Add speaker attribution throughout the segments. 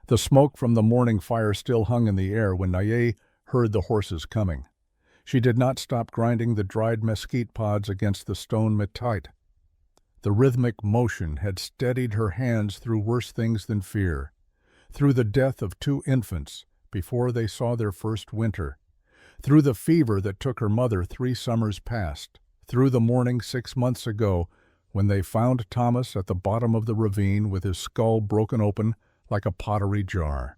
Speaker 1: The smoke from the morning fire still hung in the air when Naye heard the horses coming. She did not stop grinding the dried mesquite pods against the stone metite. The rhythmic motion had steadied her hands through worse things than fear, through the death of 2 infants before they saw their first winter, through the fever that took her mother 3 summers past, through the morning 6 months ago when they found Thomas at the bottom of the ravine with his skull broken open like a pottery jar.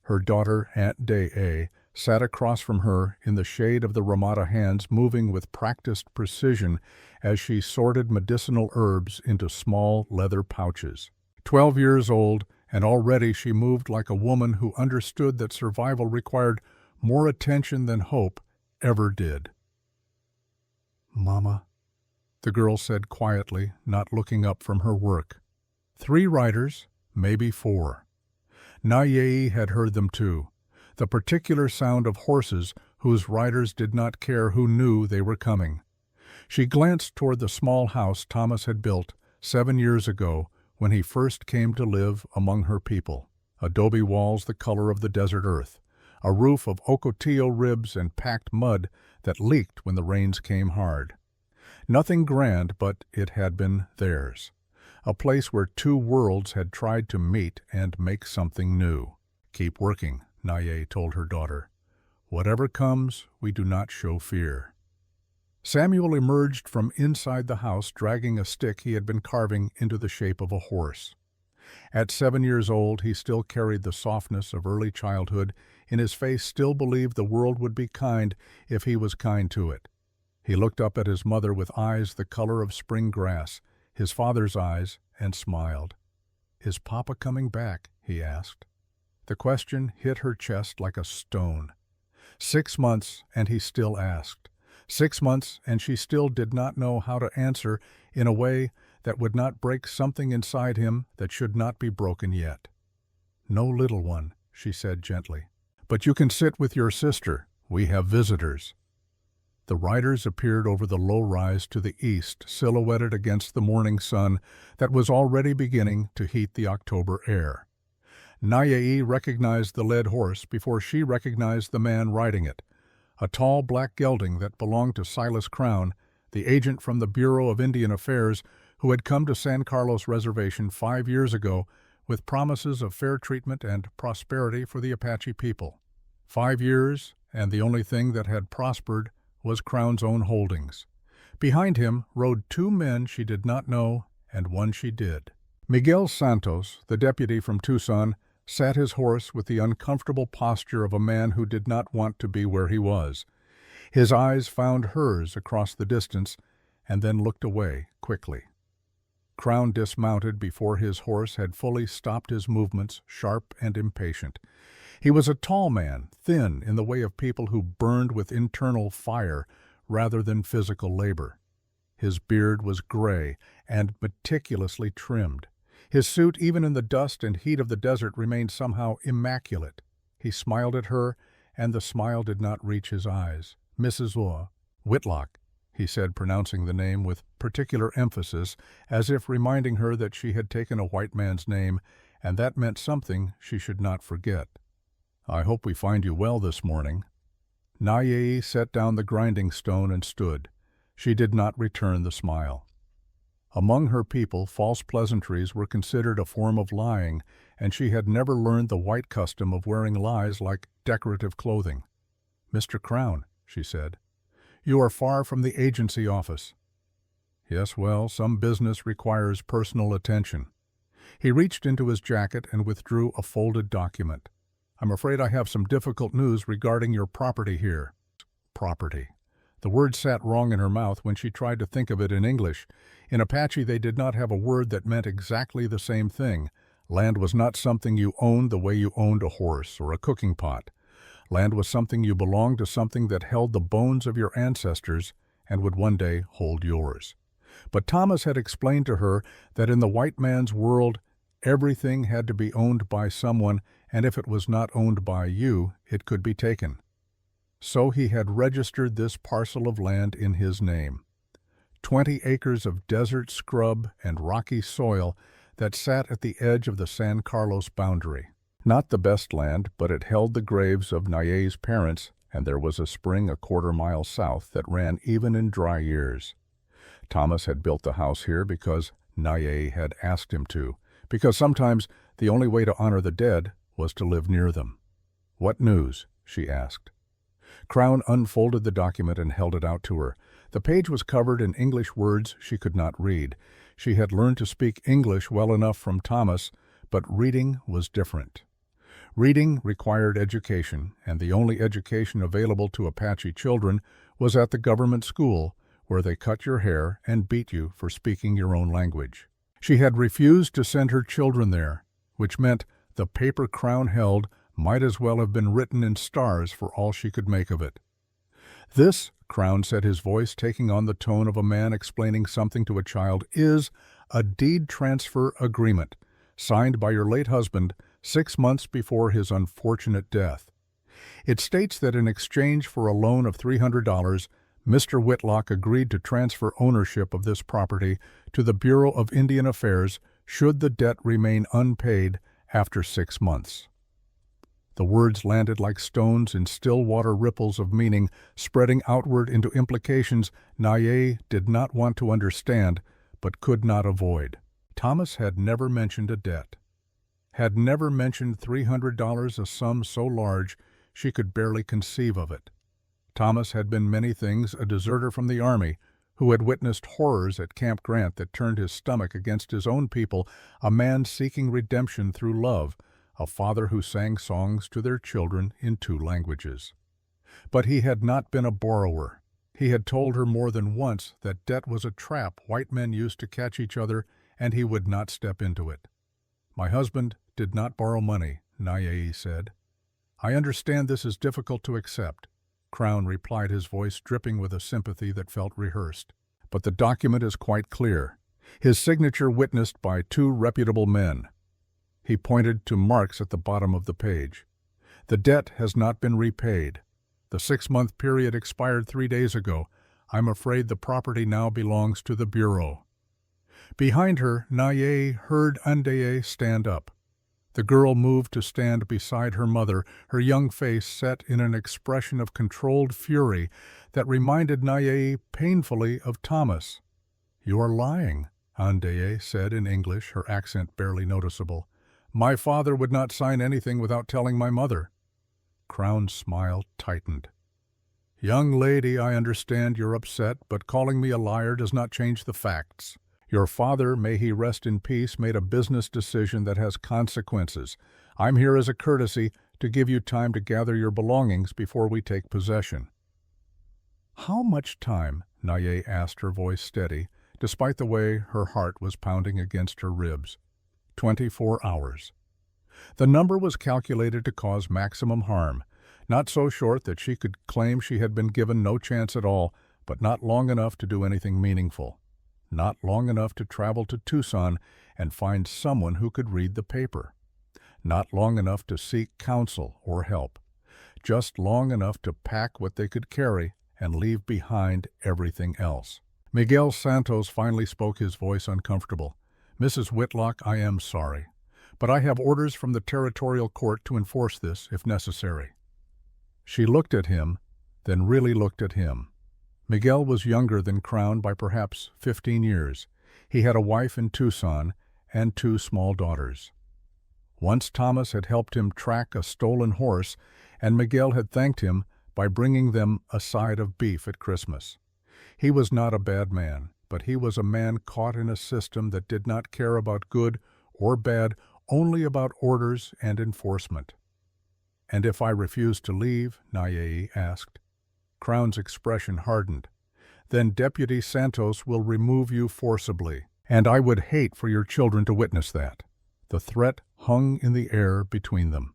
Speaker 1: Her daughter, Aunt Day, sat across from her in the shade of the Ramada hands, moving with practiced precision as she sorted medicinal herbs into small leather pouches. 12 years old, and already she moved like a woman who understood that survival required more attention than hope ever did. "Mama," the girl said quietly, not looking up from her work. 3 riders, maybe 4. Naye had heard them too, the particular sound of horses whose riders did not care who knew they were coming. She glanced toward the small house Thomas had built 7 years ago when he first came to live among her people. Adobe walls the color of the desert earth, a roof of ocotillo ribs and packed mud that leaked when the rains came hard. Nothing grand, but it had been theirs. A place where 2 worlds had tried to meet and make something new. "Keep working," Naye told her daughter. "Whatever comes, we do not show fear." Samuel emerged from inside the house dragging a stick he had been carving into the shape of a horse. At 7 years old, he still carried the softness of early childhood. In his face still believed the world would be kind if he was kind to it. He looked up at his mother with eyes the color of spring grass, his father's eyes, and smiled. "Is Papa coming back?" he asked. The question hit her chest like a stone. 6 months, and he still asked. 6 months, and she still did not know how to answer in a way that would not break something inside him that should not be broken yet. "No, little one," she said gently. "But you can sit with your sister. We have visitors." The riders appeared over the low rise to the east, silhouetted against the morning sun that was already beginning to heat the October air. Naye recognized the led horse before she recognized the man riding it, a tall black gelding that belonged to Silas Crown, the agent from the Bureau of Indian Affairs who had come to San Carlos Reservation 5 years ago with promises of fair treatment and prosperity for the Apache people. 5 years, and the only thing that had prospered was Crown's own holdings. Behind him rode 2 men she did not know and one she did. Miguel Santos, the deputy from Tucson, sat his horse with the uncomfortable posture of a man who did not want to be where he was. His eyes found hers across the distance and then looked away quickly. Crown dismounted before his horse had fully stopped his movements, sharp and impatient. He was a tall man, thin in the way of people who burned with internal fire rather than physical labor. His beard was gray and meticulously trimmed. His suit, even in the dust and heat of the desert, remained somehow immaculate. He smiled at her, and the smile did not reach his eyes. "Mrs. Whitlock," he said, pronouncing the name with particular emphasis, as if reminding her that she had taken a white man's name, and that meant something she should not forget. "I hope we find you well this morning." Naye set down the grinding stone and stood. She did not return the smile. Among her people, false pleasantries were considered a form of lying, and she had never learned the white custom of wearing lies like decorative clothing. "Mr. Crown," she said, "you are far from the agency office." "Yes, well, some business requires personal attention." He reached into his jacket and withdrew a folded document. "I'm afraid I have some difficult news regarding your property here." Property. The word sat wrong in her mouth when she tried to think of it in English. In Apache they did not have a word that meant exactly the same thing. Land was not something you owned the way you owned a horse or a cooking pot. Land was something you belonged to, something that held the bones of your ancestors and would one day hold yours. But Thomas had explained to her that in the white man's world, everything had to be owned by someone, and if it was not owned by you, it could be taken. So he had registered this parcel of land in his name. 20 acres of desert scrub and rocky soil that sat at the edge of the San Carlos boundary. Not the best land, but it held the graves of Nye's parents, and there was a spring a quarter-mile south that ran even in dry years. Thomas had built the house here because Nye had asked him to, because sometimes the only way to honor the dead was to live near them. "What news?" she asked. Crown unfolded the document and held it out to her. The page was covered in English words she could not read. She had learned to speak English well enough from Thomas, but reading was different. Reading required education, and the only education available to Apache children was at the government school, where they cut your hair and beat you for speaking your own language. She had refused to send her children there, which meant the paper Crown held might as well have been written in stars for all she could make of it. "This," Crown said, his voice taking on the tone of a man explaining something to a child, "is a deed transfer agreement, signed by your late husband 6 months before his unfortunate death. It states that in exchange for a loan of $300, Mr. Whitlock agreed to transfer ownership of this property to the Bureau of Indian Affairs should the debt remain unpaid after 6 months. The words landed like stones in still water ripples of meaning, spreading outward into implications Nye did not want to understand, but could not avoid. Thomas had never mentioned a debt. Had never mentioned $300, a sum so large she could barely conceive of it. Thomas had been many things, a deserter from the Army, who had witnessed horrors at Camp Grant that turned his stomach against his own people, a man seeking redemption through love, a father who sang songs to their children in 2 languages. But he had not been a borrower. He had told her more than once that debt was a trap white men used to catch each other, and he would not step into it. "My husband did not borrow money," Nye said. "I understand this is difficult to accept," Crown replied, his voice dripping with a sympathy that felt rehearsed. "But the document is quite clear. His signature witnessed by 2 reputable men." He pointed to marks at the bottom of the page. "The debt has not been repaid. The 6-month period expired 3 days ago. I'm afraid the property now belongs to the Bureau." Behind her, Nye heard Andeye stand up. The girl moved to stand beside her mother, her young face set in an expression of controlled fury that reminded Nye painfully of Thomas. "You are lying," Andeye said in English, her accent barely noticeable. "My father would not sign anything without telling my mother." Crown's smile tightened. "Young lady, I understand you're upset, but calling me a liar does not change the facts. Your father, may he rest in peace, made a business decision that has consequences. I'm here as a courtesy to give you time to gather your belongings before we take possession." "How much time?" Nye asked, her voice steady, despite the way her heart was pounding against her ribs. 24 hours. The number was calculated to cause maximum harm, not so short that she could claim she had been given no chance at all, but not long enough to do anything meaningful. Not long enough to travel to Tucson and find someone who could read the paper. Not long enough to seek counsel or help. Just long enough to pack what they could carry and leave behind everything else. Miguel Santos finally spoke, his voice uncomfortable. "Mrs. Whitlock, I am sorry, but I have orders from the territorial court to enforce this if necessary." She looked at him, then really looked at him. Miguel was younger than Crown by perhaps 15 years. He had a wife in Tucson and 2 small daughters. Once Thomas had helped him track a stolen horse, and Miguel had thanked him by bringing them a side of beef at Christmas. He was not a bad man, but he was a man caught in a system that did not care about good or bad, only about orders and enforcement. "And if I refuse to leave?" Nye asked. Crown's expression hardened. "Then Deputy Santos will remove you forcibly, and I would hate for your children to witness that." The threat hung in the air between them.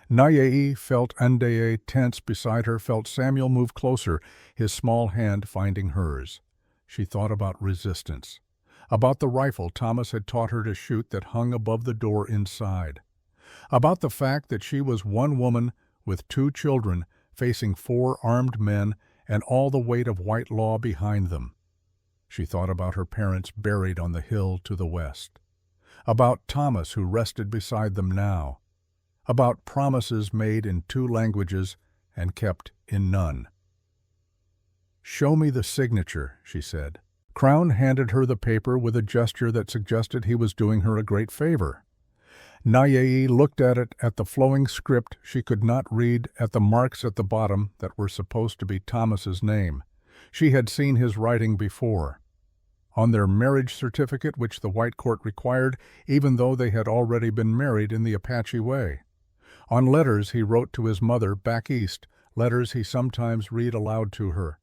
Speaker 1: Nye felt Andeye tense beside her, felt Samuel move closer, his small hand finding hers. She thought about resistance, about the rifle Thomas had taught her to shoot that hung above the door inside, about the fact that she was one woman with 2 children facing 4 armed men and all the weight of white law behind them. She thought about her parents buried on the hill to the west, about Thomas who rested beside them now, about promises made in 2 languages and kept in none. "Show me the signature," she said. Crown handed her the paper with a gesture that suggested he was doing her a great favor. Nayei looked at it, at the flowing script she could not read, at the marks at the bottom that were supposed to be Thomas's name. She had seen his writing before. On their marriage certificate, which the White Court required, even though they had already been married in the Apache way. On letters he wrote to his mother back east, letters he sometimes read aloud to her.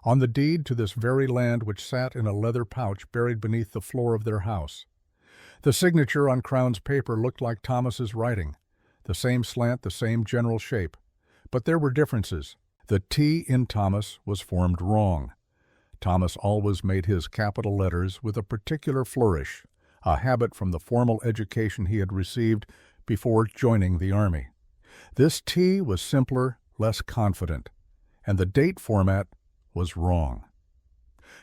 Speaker 1: On the deed to this very land which sat in a leather pouch buried beneath the floor of their house. The signature on Crown's paper looked like Thomas's writing, the same slant, the same general shape. But there were differences. The T in Thomas was formed wrong. Thomas always made his capital letters with a particular flourish, a habit from the formal education he had received before joining the army. This T was simpler, less confident, and the date format was wrong.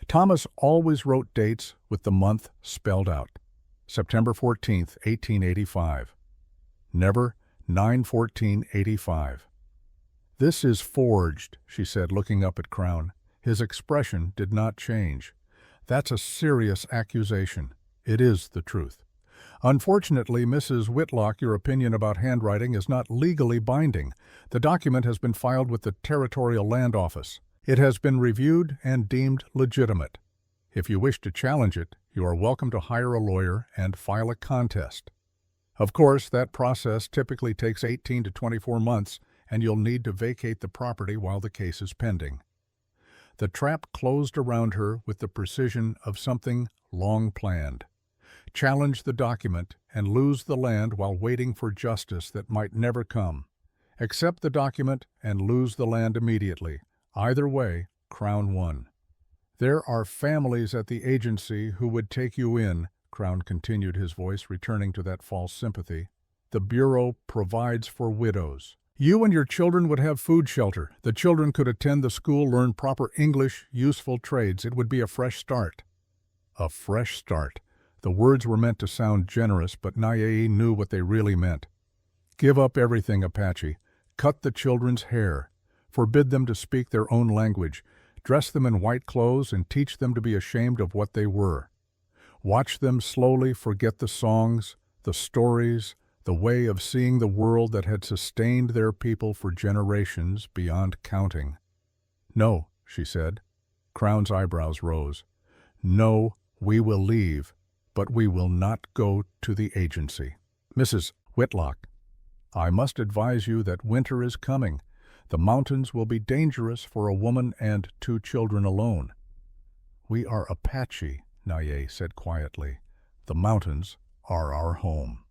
Speaker 1: Thomas always wrote dates with the month spelled out. September 14th, 1885. Never 9/14/85. "This is forged," she said, looking up at Crown. His expression did not change. "That's a serious accusation. It is the truth. Unfortunately, Mrs. Whitlock, your opinion about handwriting is not legally binding. The document has been filed with the Territorial Land Office. It has been reviewed and deemed legitimate. If you wish to challenge it, you are welcome to hire a lawyer and file a contest. Of course, that process typically takes 18 to 24 months, and you'll need to vacate the property while the case is pending." The trap closed around her with the precision of something long planned. Challenge the document and lose the land while waiting for justice that might never come. Accept the document and lose the land immediately. Either way, Crown won. "There are families at the agency who would take you in," Crown continued, his voice returning to that false sympathy. "The Bureau provides for widows. You and your children would have food shelter. The children could attend the school, learn proper English, useful trades. It would be a fresh start." A fresh start. The words were meant to sound generous, but Nayei knew what they really meant. Give up everything, Apache. Cut the children's hair. Forbid them to speak their own language. Dress them in white clothes and teach them to be ashamed of what they were. Watch them slowly forget the songs, the stories, the way of seeing the world that had sustained their people for generations beyond counting. "No," she said. Crown's eyebrows rose. "No, we will leave, but we will not go to the agency." "Mrs. Whitlock, I must advise you that winter is coming. The mountains will be dangerous for a woman and 2 children alone." "We are Apache," Nayei said quietly. "The mountains are our home."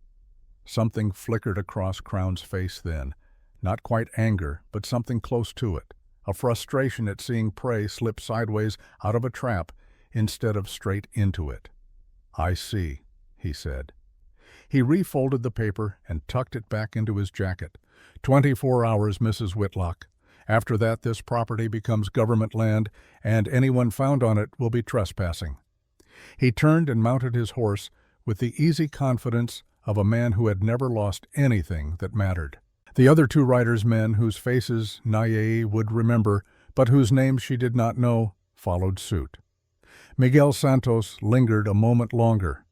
Speaker 1: Something flickered across Crown's face then. Not quite anger, but something close to it. A frustration at seeing prey slip sideways out of a trap instead of straight into it. "I see," he said. He refolded the paper and tucked it back into his jacket. 24 hours, Mrs. Whitlock. After that, this property becomes government land, and anyone found on it will be trespassing." He turned and mounted his horse with the easy confidence of a man who had never lost anything that mattered. The other 2 riders, men whose faces Nayei would remember, but whose names she did not know, followed suit. Miguel Santos lingered a moment longer.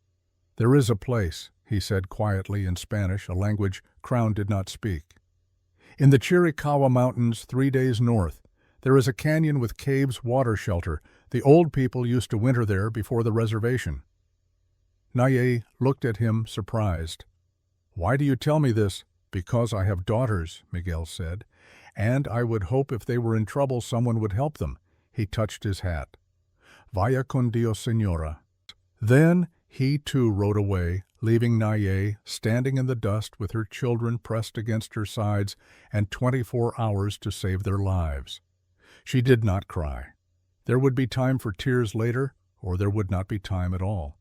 Speaker 1: "There is a place," he said quietly in Spanish, a language Crown did not speak. "In the Chiricahua Mountains, 3 days north. There is a canyon with caves, water shelter. The old people used to winter there before the reservation." Nayei looked at him, surprised. "Why do you tell me this?" "Because I have daughters," Miguel said, "and I would hope if they were in trouble someone would help them." He touched his hat. "Vaya con Dios, señora." Then he too rode away, leaving Nayei standing in the dust with her children pressed against her sides and 24 hours to save their lives. She did not cry. There would be time for tears later, or there would not be time at all.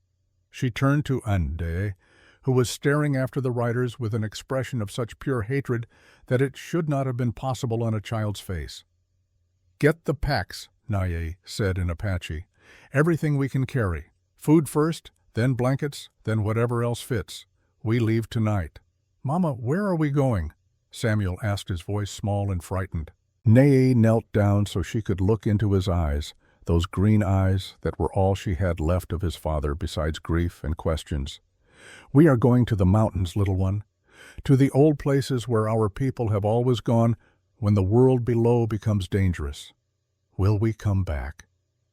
Speaker 1: She turned to Ande, who was staring after the riders with an expression of such pure hatred that it should not have been possible on a child's face. "Get the packs," Nayei said in Apache. "Everything we can carry. Food first, then blankets, then whatever else fits. We leave tonight." "Mama, where are we going?" Samuel asked, his voice small and frightened. Nae knelt down so she could look into his eyes, those green eyes that were all she had left of his father besides grief and questions. "We are going to the mountains, little one, to the old places where our people have always gone when the world below becomes dangerous. Will we come back?"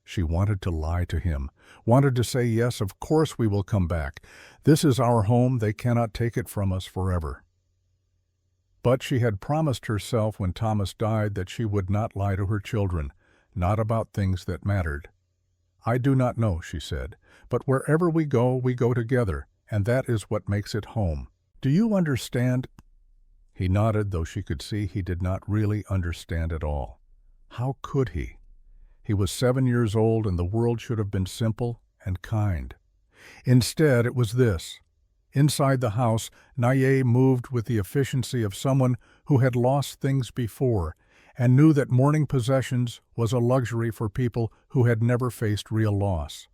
Speaker 1: She wanted to lie to him, wanted to say, "Yes, of course we will come back. This is our home, they cannot take it from us forever." But she had promised herself when Thomas died that she would not lie to her children, not about things that mattered. "I do not know," she said, "but wherever we go together, and that is what makes it home. Do you understand?" He nodded, though she could see he did not really understand at all. How could he? He was 7 years old, and the world should have been simple and kind. Instead, it was this. Inside the house, Naye moved with the efficiency of someone who had lost things before and knew that mourning possessions was a luxury for people who had never faced real loss.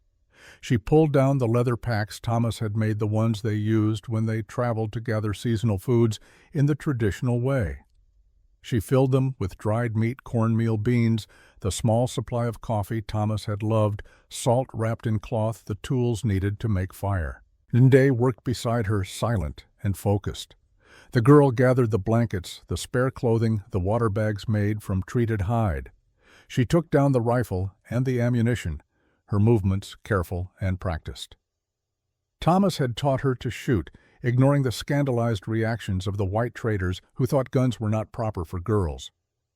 Speaker 1: She pulled down the leather packs Thomas had made, the ones they used when they traveled to gather seasonal foods in the traditional way. She filled them with dried meat, cornmeal, beans, the small supply of coffee Thomas had loved, salt wrapped in cloth, the tools needed to make fire. Nde worked beside her, silent and focused. The girl gathered the blankets, the spare clothing, the water bags made from treated hide. She took down the rifle and the ammunition, her movements careful and practiced. Thomas had taught her to shoot, ignoring the scandalized reactions of the white traders who thought guns were not proper for girls.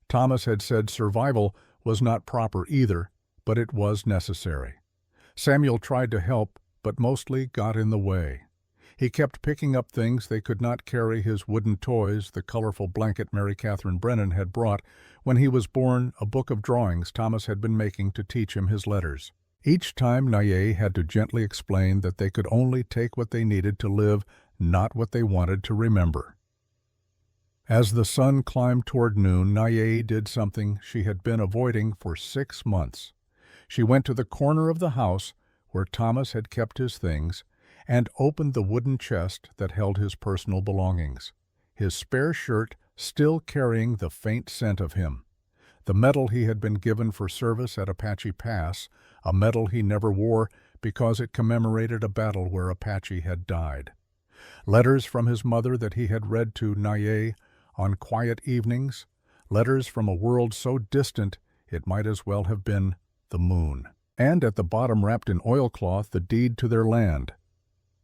Speaker 1: Thomas had said survival was not proper either, but it was necessary. Samuel tried to help, but mostly got in the way. He kept picking up things they could not carry, his wooden toys, the colorful blanket Mary Catherine Brennan had brought when he was born, a book of drawings Thomas had been making to teach him his letters. Each time Naye had to gently explain that they could only take what they needed to live, not what they wanted to remember. As the sun climbed toward noon, Naye did something she had been avoiding for 6 months. She went to the corner of the house where Thomas had kept his things and opened the wooden chest that held his personal belongings, his spare shirt still carrying the faint scent of him, the medal he had been given for service at Apache Pass, a medal he never wore because it commemorated a battle where Apache had died, letters from his mother that he had read to Naye on quiet evenings, letters from a world so distant it might as well have been the moon, and at the bottom, wrapped in oilcloth, the deed to their land.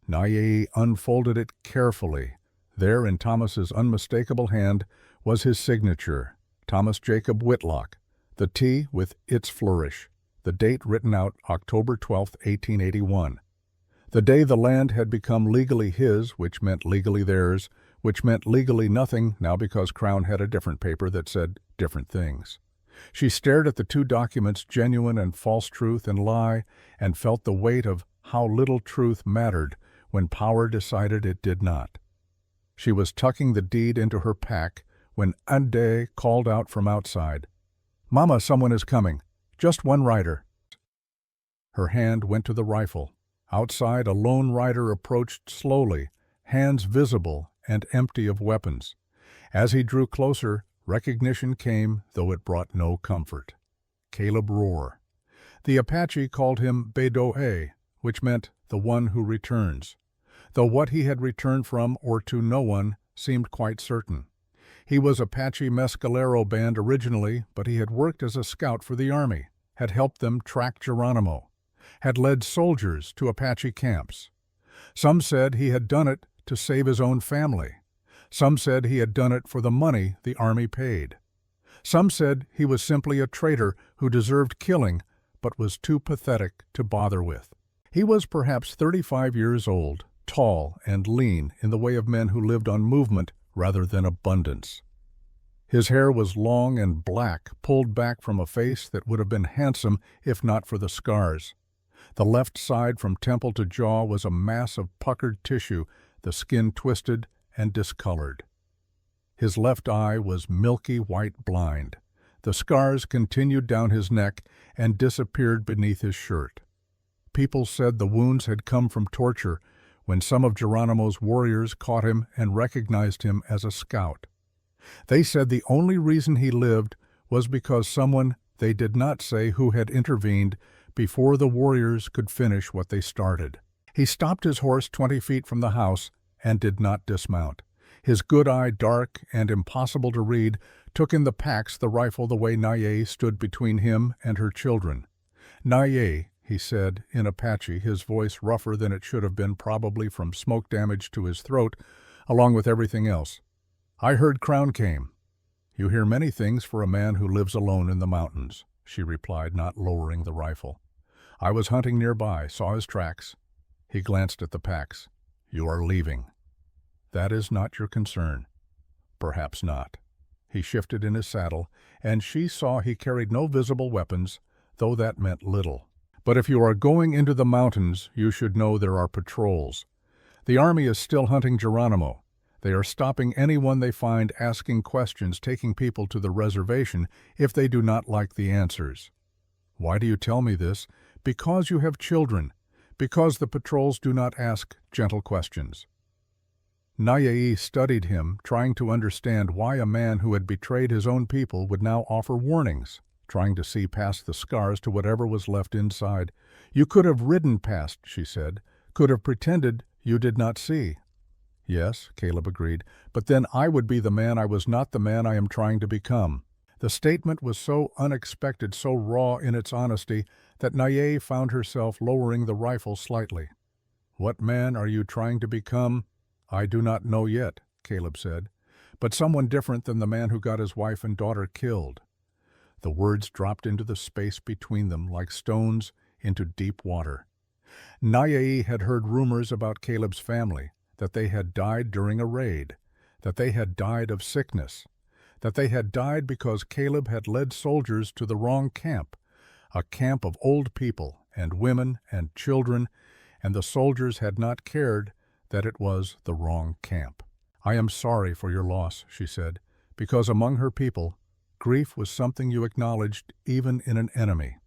Speaker 1: Naye unfolded it carefully. There, in Thomas's unmistakable hand, was his signature, Thomas Jacob Whitlock, the T with its flourish, the date written out October 12, 1881. The day the land had become legally his, which meant legally theirs, which meant legally nothing now because Crown had a different paper that said different things. She stared at the two documents, genuine and false truth and lie, and felt the weight of how little truth mattered when power decided it did not. She was tucking the deed into her pack when Ande called out from outside, "Mama, someone is coming. Just one rider." Her hand went to the rifle. Outside, a lone rider approached slowly, hands visible and empty of weapons. As he drew closer, recognition came, though it brought no comfort. Caleb Rohr. The Apache called him Bedoe, which meant the one who returns, though what he had returned from or to no one seemed quite certain. He was Apache Mescalero Band originally, but he had worked as a scout for the Army, had helped them track Geronimo, had led soldiers to Apache camps. Some said he had done it to save his own family. Some said he had done it for the money the Army paid. Some said he was simply a traitor who deserved killing but was too pathetic to bother with. He was perhaps 35 years old, tall and lean in the way of men who lived on movement rather than abundance. His hair was long and black, pulled back from a face that would have been handsome if not for the scars. The left side from temple to jaw was a mass of puckered tissue, the skin twisted and discolored. His left eye was milky white blind. The scars continued down his neck and disappeared beneath his shirt. People said the wounds had come from torture, when some of Geronimo's warriors caught him and recognized him as a scout. They said the only reason he lived was because someone, they did not say who, had intervened before the warriors could finish what they started. He stopped his horse 20 feet from the house and did not dismount. His good eye, dark and impossible to read, took in the packs the rifle the way Naye stood between him and her children. "Naye," he said in Apache, his voice rougher than it should have been, probably from smoke damage to his throat, along with everything else. "I heard Crown came." "You hear many things for a man who lives alone in the mountains," she replied, not lowering the rifle. "I was hunting nearby, saw his tracks." He glanced at the packs. "You are leaving." "That is not your concern." "Perhaps not." He shifted in his saddle, and she saw he carried no visible weapons, though that meant little. "But if you are going into the mountains, you should know there are patrols. The army is still hunting Geronimo. They are stopping anyone they find, asking questions, taking people to the reservation if they do not like the answers." "Why do you tell me this?" "Because you have children. Because the patrols do not ask gentle questions." Naye studied him, trying to understand why a man who had betrayed his own people would now offer warnings, trying to see past the scars to whatever was left inside. "You could have ridden past," she said, "could have pretended you did not see." "Yes," Caleb agreed, "but then I would be the man I was not, the man I am trying to become." The statement was so unexpected, so raw in its honesty, that Naye found herself lowering the rifle slightly. "What man are you trying to become?" "I do not know yet," Caleb said, "but someone different than the man who got his wife and daughter killed." The words dropped into the space between them like stones into deep water. Naye had heard rumors about Caleb's family, that they had died during a raid, that they had died of sickness, that they had died because Caleb had led soldiers to the wrong camp, a camp of old people and women and children, and the soldiers had not cared that it was the wrong camp. "I am sorry for your loss," she said, because among her people, grief was something you acknowledged even in an enemy.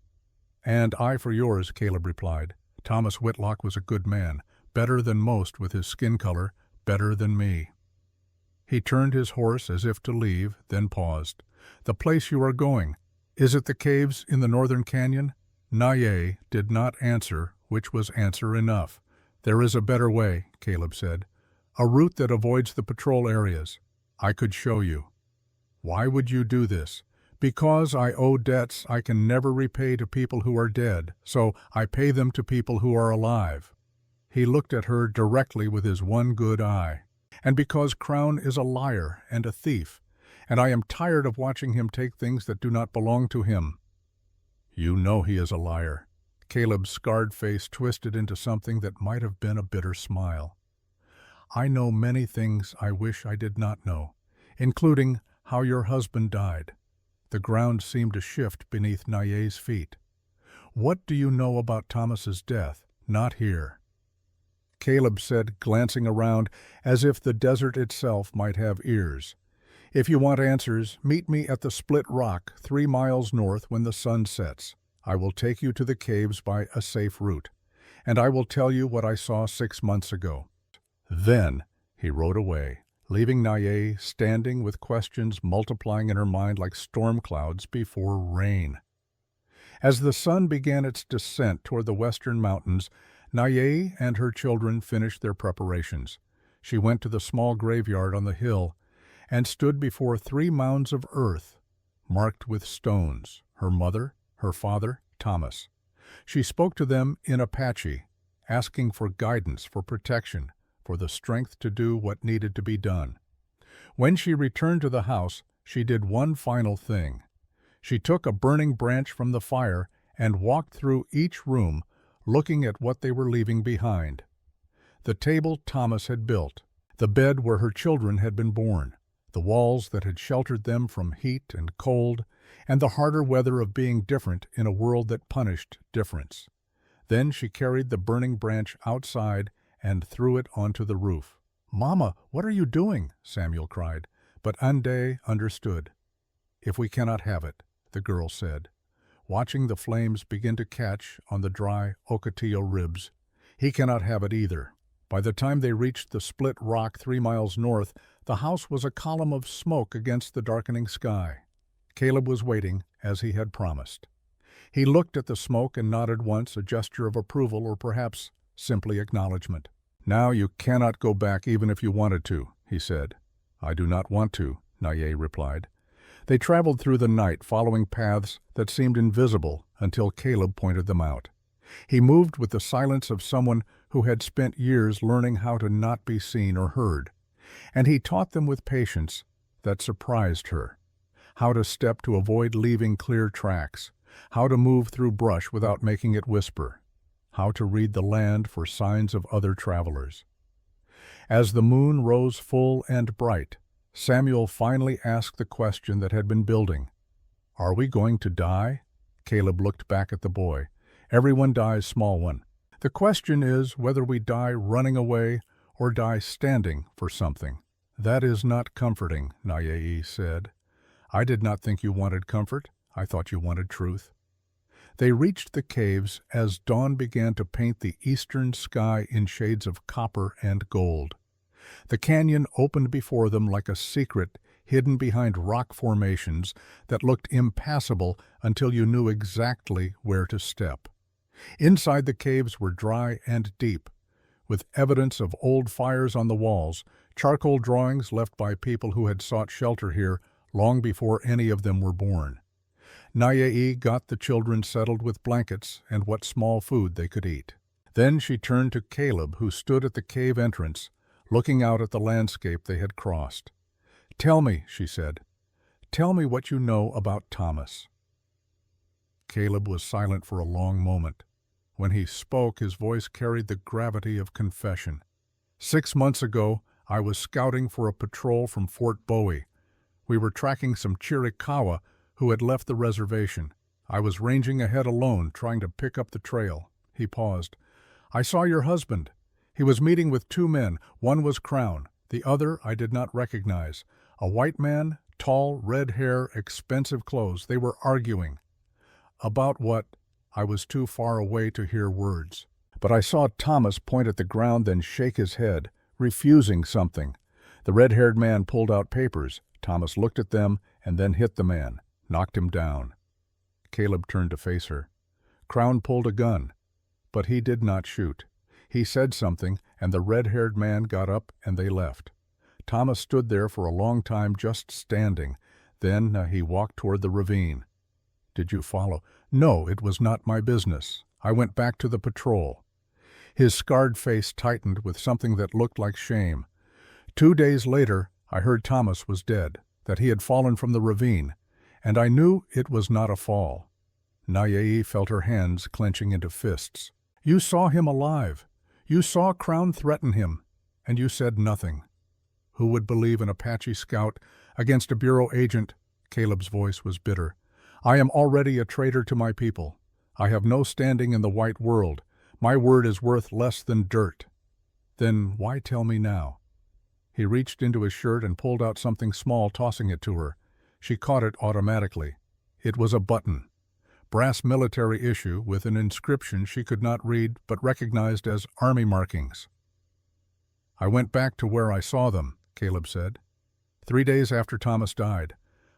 Speaker 1: "And I for yours," Caleb replied. "Thomas Whitlock was a good man, better than most with his skin color, better than me." He turned his horse as if to leave, then paused. "The place you are going, is it the caves in the northern canyon?" Naye did not answer, which was answer enough. "There is a better way," Caleb said. "A route that avoids the patrol areas. I could show you." "Why would you do this?" "Because I owe debts I can never repay to people who are dead, so I pay them to people who are alive." He looked at her directly with his one good eye. "And because Crown is a liar and a thief, and I am tired of watching him take things that do not belong to him." "You know he is a liar." Caleb's scarred face twisted into something that might have been a bitter smile. "I know many things I wish I did not know, including how your husband died." The ground seemed to shift beneath Naye's feet. "What do you know about Thomas's death? Not here." Caleb said, glancing around, as if the desert itself might have ears. "If you want answers, meet me at the Split Rock 3 miles north when the sun sets. I will take you to the caves by a safe route, and I will tell you what I saw 6 months ago." Then he rode away, leaving Naye standing with questions multiplying in her mind like storm clouds before rain. As the sun began its descent toward the western mountains, Naye and her children finished their preparations. She went to the small graveyard on the hill and stood before 3 mounds of earth, marked with stones, her mother, her father, Thomas. She spoke to them in Apache, asking for guidance, for protection, for the strength to do what needed to be done. When she returned to the house, she did one final thing. She took a burning branch from the fire and walked through each room, looking at what they were leaving behind. The table Thomas had built, the bed where her children had been born, the walls that had sheltered them from heat and cold, and the harder weather of being different in a world that punished difference. Then she carried the burning branch outside and threw it onto the roof. "Mama, what are you doing?" Samuel cried, but Ande understood. "If we cannot have it," the girl said, watching the flames begin to catch on the dry Ocotillo ribs, "he cannot have it either." By the time they reached the split rock 3 miles north, the house was a column of smoke against the darkening sky. Caleb was waiting, as he had promised. He looked at the smoke and nodded once, a gesture of approval or perhaps simply acknowledgement. "Now you cannot go back even if you wanted to," he said. "I do not want to," Naye replied. They traveled through the night, following paths that seemed invisible until Caleb pointed them out. He moved with the silence of someone who had spent years learning how to not be seen or heard, and he taught them with patience that surprised her. How to step to avoid leaving clear tracks, how to move through brush without making it whisper, how to read the land for signs of other travelers. As the moon rose full and bright, Samuel finally asked the question that had been building. "Are we going to die?" Caleb looked back at the boy. "Everyone dies, small one. The question is whether we die running away or die standing for something." "That is not comforting," Naye said. "I did not think you wanted comfort. I thought you wanted truth." They reached the caves as dawn began to paint the eastern sky in shades of copper and gold. The canyon opened before them like a secret hidden behind rock formations that looked impassable until you knew exactly where to step. Inside the caves were dry and deep, with evidence of old fires on the walls, charcoal drawings left by people who had sought shelter here long before any of them were born. Naye got the children settled with blankets and what small food they could eat. Then she turned to Caleb, who stood at the cave entrance, looking out at the landscape they had crossed. "Tell me," she said, "tell me what you know about Thomas." Caleb was silent for a long moment. When he spoke, his voice carried the gravity of confession. 6 months ago, I was scouting for a patrol from Fort Bowie. We were tracking some Chiricahua who had left the reservation. I was ranging ahead alone, trying to pick up the trail." He paused. "I saw your husband. He was meeting with 2 men. One was Crown. The other I did not recognize. A white man, tall, red hair, expensive clothes. They were arguing. About what? I was too far away to hear words. But I saw Thomas point at the ground, then shake his head, refusing something. The red-haired man pulled out papers. Thomas looked at them and then hit the man, knocked him down." Caleb turned to face her. "Crown pulled a gun, but he did not shoot. He said something, and the red-haired man got up and they left. Thomas stood there for a long time, just standing. Then he walked toward the ravine." "Did you follow?" "No, it was not my business. I went back to the patrol." His scarred face tightened with something that looked like shame. 2 days later, I heard Thomas was dead, that he had fallen from the ravine, and I knew it was not a fall." Naye felt her hands clenching into fists. "You saw him alive. You saw Crown threaten him, and you said nothing. Who would believe an Apache scout against a Bureau agent?" Caleb's voice was bitter. "I am already a traitor to my people. I have no standing in the white world. My word is worth less than dirt." "Then why tell me now?" He reached into his shirt and pulled out something small, tossing it to her. She caught it automatically. It was a button. Brass military issue with an inscription she could not read but recognized as army markings. "I went back to where I saw them," Caleb said. 3 days after Thomas died.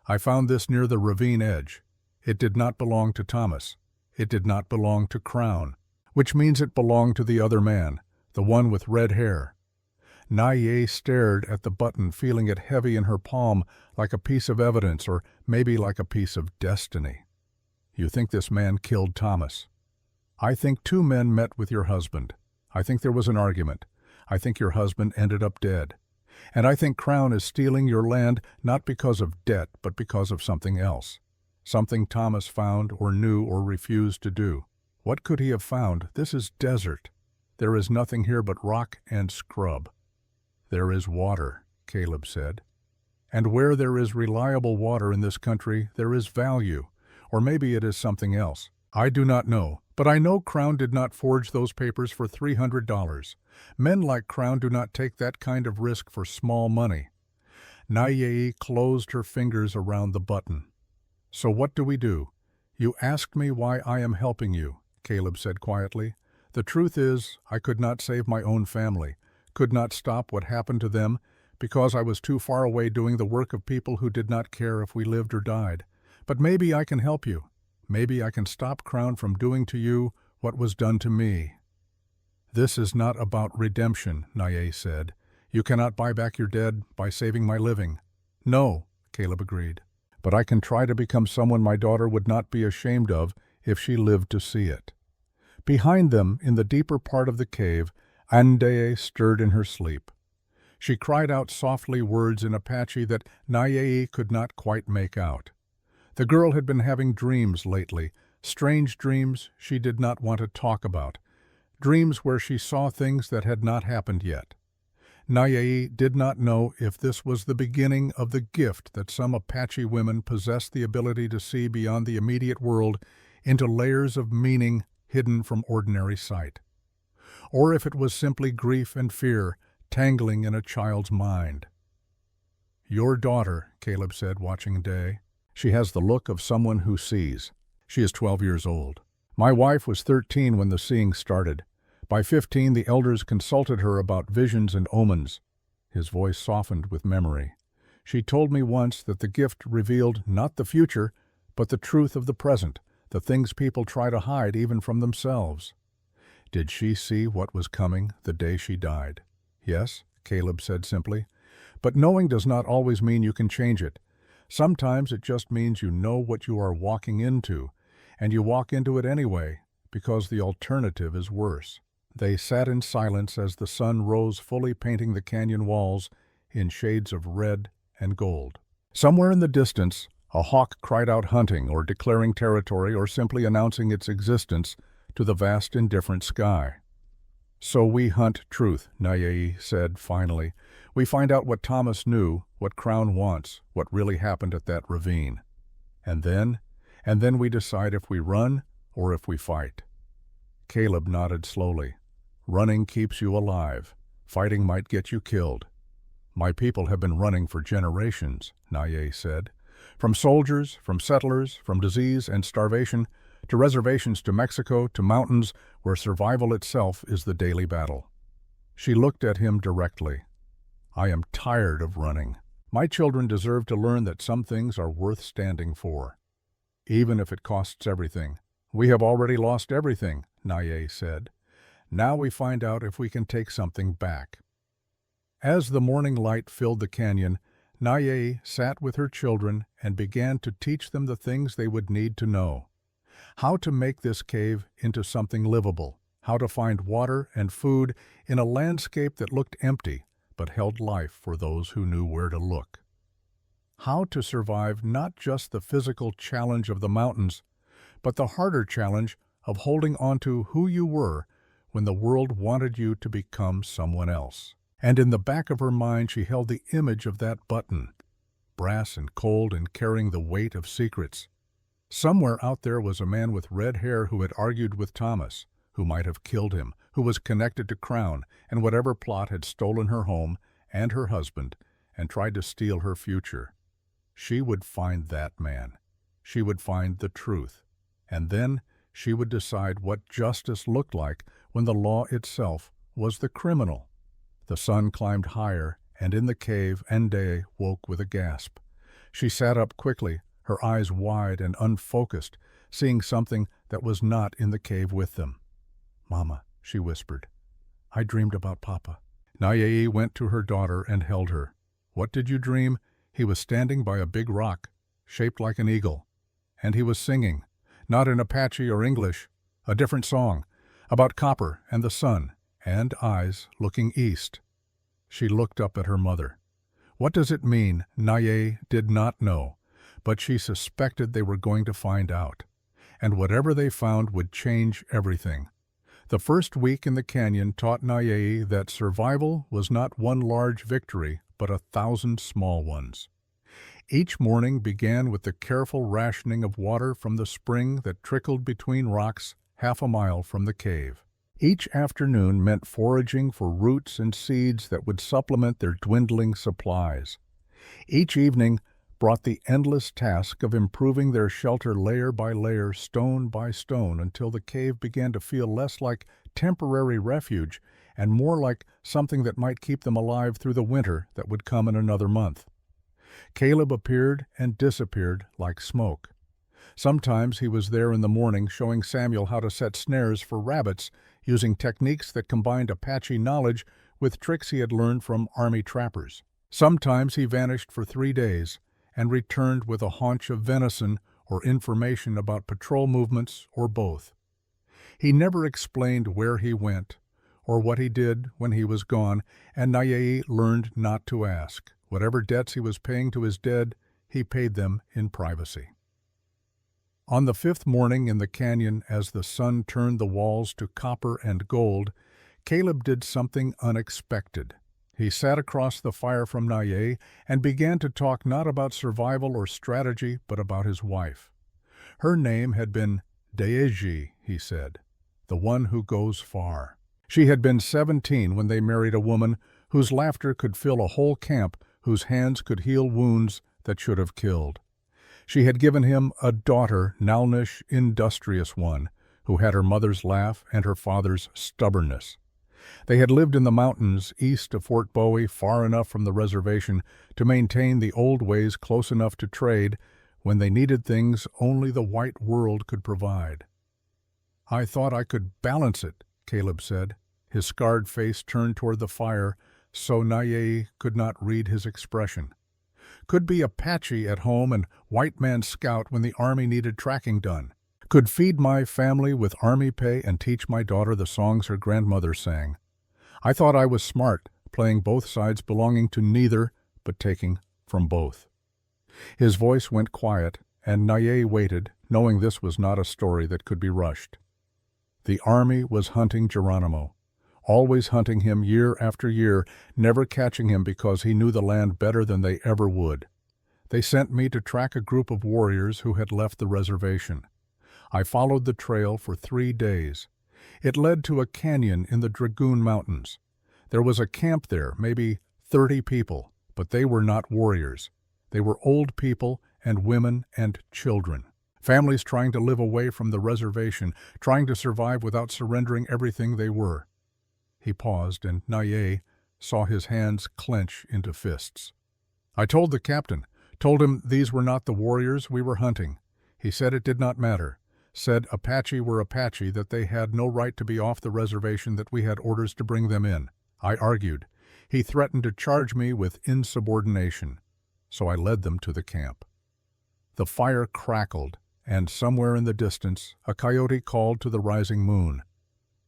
Speaker 1: I found this near the ravine edge. It did not belong to Thomas. It did not belong to Crown, which means it belonged to the other man, the one with red hair." Naye stared at the button, feeling it heavy in her palm like a piece of evidence, or maybe like a piece of destiny. "You think this man killed Thomas?" "I think 2 men met with your husband. I think there was an argument. I think your husband ended up dead. And I think Crown is stealing your land not because of debt, but because of something else. Something Thomas found or knew or refused to do. What could he have found? This is desert. There is nothing here but rock and scrub." "There is water," Caleb said. "And where there is reliable water in this country, there is value. Or maybe it is something else. I do not know, but I know Crown did not forge those papers for $300. Men like Crown do not take that kind of risk for small money." Naye closed her fingers around the button. "So what do we do? You asked me why I am helping you," Caleb said quietly. "The truth is, I could not save my own family. could not stop what happened to them because I was too far away doing the work of people who did not care if we lived or died. But maybe I can help you. Maybe I can stop Crown from doing to you what was done to me." "This is not about redemption," Naye said. "You cannot buy back your dead by saving my living." "No," Caleb agreed. "But I can try to become someone my daughter would not be ashamed of if she lived to see it." Behind them, in the deeper part of the cave, Andeye stirred in her sleep. She cried out softly words in Apache that Naye could not quite make out. The girl had been having dreams lately, strange dreams she did not want to talk about, dreams where she saw things that had not happened yet. Naye did not know if this was the beginning of the gift that some Apache women possess, the ability to see beyond the immediate world into layers of meaning hidden from ordinary sight, or if it was simply grief and fear tangling in a child's mind. "Your daughter," Caleb said, watching Day. "She has the look of someone who sees. She is 12 years old. My wife was 13 when the seeing started. By 15, the elders consulted her about visions and omens." His voice softened with memory. "She told me once that the gift revealed not the future, but the truth of the present, the things people try to hide even from themselves." "Did she see what was coming the day she died?" "Yes," Caleb said simply. "But knowing does not always mean you can change it. Sometimes it just means you know what you are walking into, and you walk into it anyway, because the alternative is worse." They sat in silence as the sun rose, fully painting the canyon walls in shades of red and gold. Somewhere in the distance, a hawk cried out, hunting or declaring territory or simply announcing its existence to the vast indifferent sky. "So we hunt truth," Naye said finally. "We find out what Thomas knew, what Crown wants, what really happened at that ravine. And then we decide if we run or if we fight." Caleb nodded slowly. "Running keeps you alive. Fighting might get you killed." "My people have been running for generations," Naye said. "From soldiers, from settlers, from disease and starvation, to reservations, to Mexico, to mountains where survival itself is the daily battle." She looked at him directly. "I am tired of running. My children deserve to learn that some things are worth standing for, even if it costs everything." "We have already lost everything," Naye said. "Now we find out if we can take something back." As the morning light filled the canyon, Naye sat with her children and began to teach them the things they would need to know. How to make this cave into something livable, how to find water and food in a landscape that looked empty but held life for those who knew where to look. How to survive not just the physical challenge of the mountains, but the harder challenge of holding on to who you were when the world wanted you to become someone else. And in the back of her mind she held the image of that button, brass and cold and carrying the weight of secrets. Somewhere out there was a man with red hair who had argued with Thomas, who might have killed him, who was connected to Crown and whatever plot had stolen her home and her husband and tried to steal her future. She would find that man. She would find the truth. And then she would decide what justice looked like when the law itself was the criminal. The sun climbed higher, and in the cave Ende woke with a gasp. She sat up quickly, her eyes wide and unfocused, seeing something that was not in the cave with them. "Mama," she whispered, "I dreamed about Papa." Naye went to her daughter and held her. "What did you dream?" He was standing by a big rock, shaped like an eagle, and he was singing, not in Apache or English, a different song, about copper and the sun, and eyes looking east. She looked up at her mother. What does it mean? Naye did not know, but she suspected they were going to find out. And whatever they found would change everything. The first week in the canyon taught Naye that survival was not one large victory, but 1,000 small ones. Each morning began with the careful rationing of water from the spring that trickled between rocks 1/2 mile from the cave. Each afternoon meant foraging for roots and seeds that would supplement their dwindling supplies. Each evening brought the endless task of improving their shelter layer by layer, stone by stone, until the cave began to feel less like temporary refuge and more like something that might keep them alive through the winter that would come in another month. Caleb appeared and disappeared like smoke. Sometimes he was there in the morning showing Samuel how to set snares for rabbits using techniques that combined Apache knowledge with tricks he had learned from army trappers. Sometimes he vanished for 3 days and returned with a haunch of venison or information about patrol movements or both. He never explained where he went or what he did when he was gone, and Nayei learned not to ask. Whatever debts he was paying to his dead, he paid them in privacy. On the 5th morning in the canyon, as the sun turned the walls to copper and gold, Caleb did something unexpected. He sat across the fire from Nayei and began to talk not about survival or strategy, but about his wife. Her name had been Deji, he said, the one who goes far. She had been 17 when they married a woman whose laughter could fill a whole camp, whose hands could heal wounds that should have killed. She had given him a daughter, Nalnish, industrious one, who had her mother's laugh and her father's stubbornness. They had lived in the mountains east of Fort Bowie, far enough from the reservation to maintain the old ways close enough to trade when they needed things only the white world could provide. "I thought I could balance it," Caleb said. His scarred face turned toward the fire, so Nayei could not read his expression. "Could be Apache at home and white man scout when the army needed tracking done. Could feed my family with army pay and teach my daughter the songs her grandmother sang. I thought I was smart, playing both sides belonging to neither, but taking from both." His voice went quiet, and Nayei waited, knowing this was not a story that could be rushed. The army was hunting Geronimo, always hunting him year after year, never catching him because he knew the land better than they ever would. They sent me to track a group of warriors who had left the reservation. I followed the trail for 3 days. It led to a canyon in the Dragoon Mountains. There was a camp there, maybe 30 people, but they were not warriors. They were old people and women and children. Families trying to live away from the reservation, trying to survive without surrendering everything they were. He paused, and Nayei saw his hands clench into fists. I told the captain, told him these were not the warriors we were hunting. He said it did not matter. Said Apache were Apache, that they had no right to be off the reservation, that we had orders to bring them in. I argued. He threatened to charge me with insubordination, so I led them to the camp. The fire crackled, and somewhere in the distance a coyote called to the rising moon.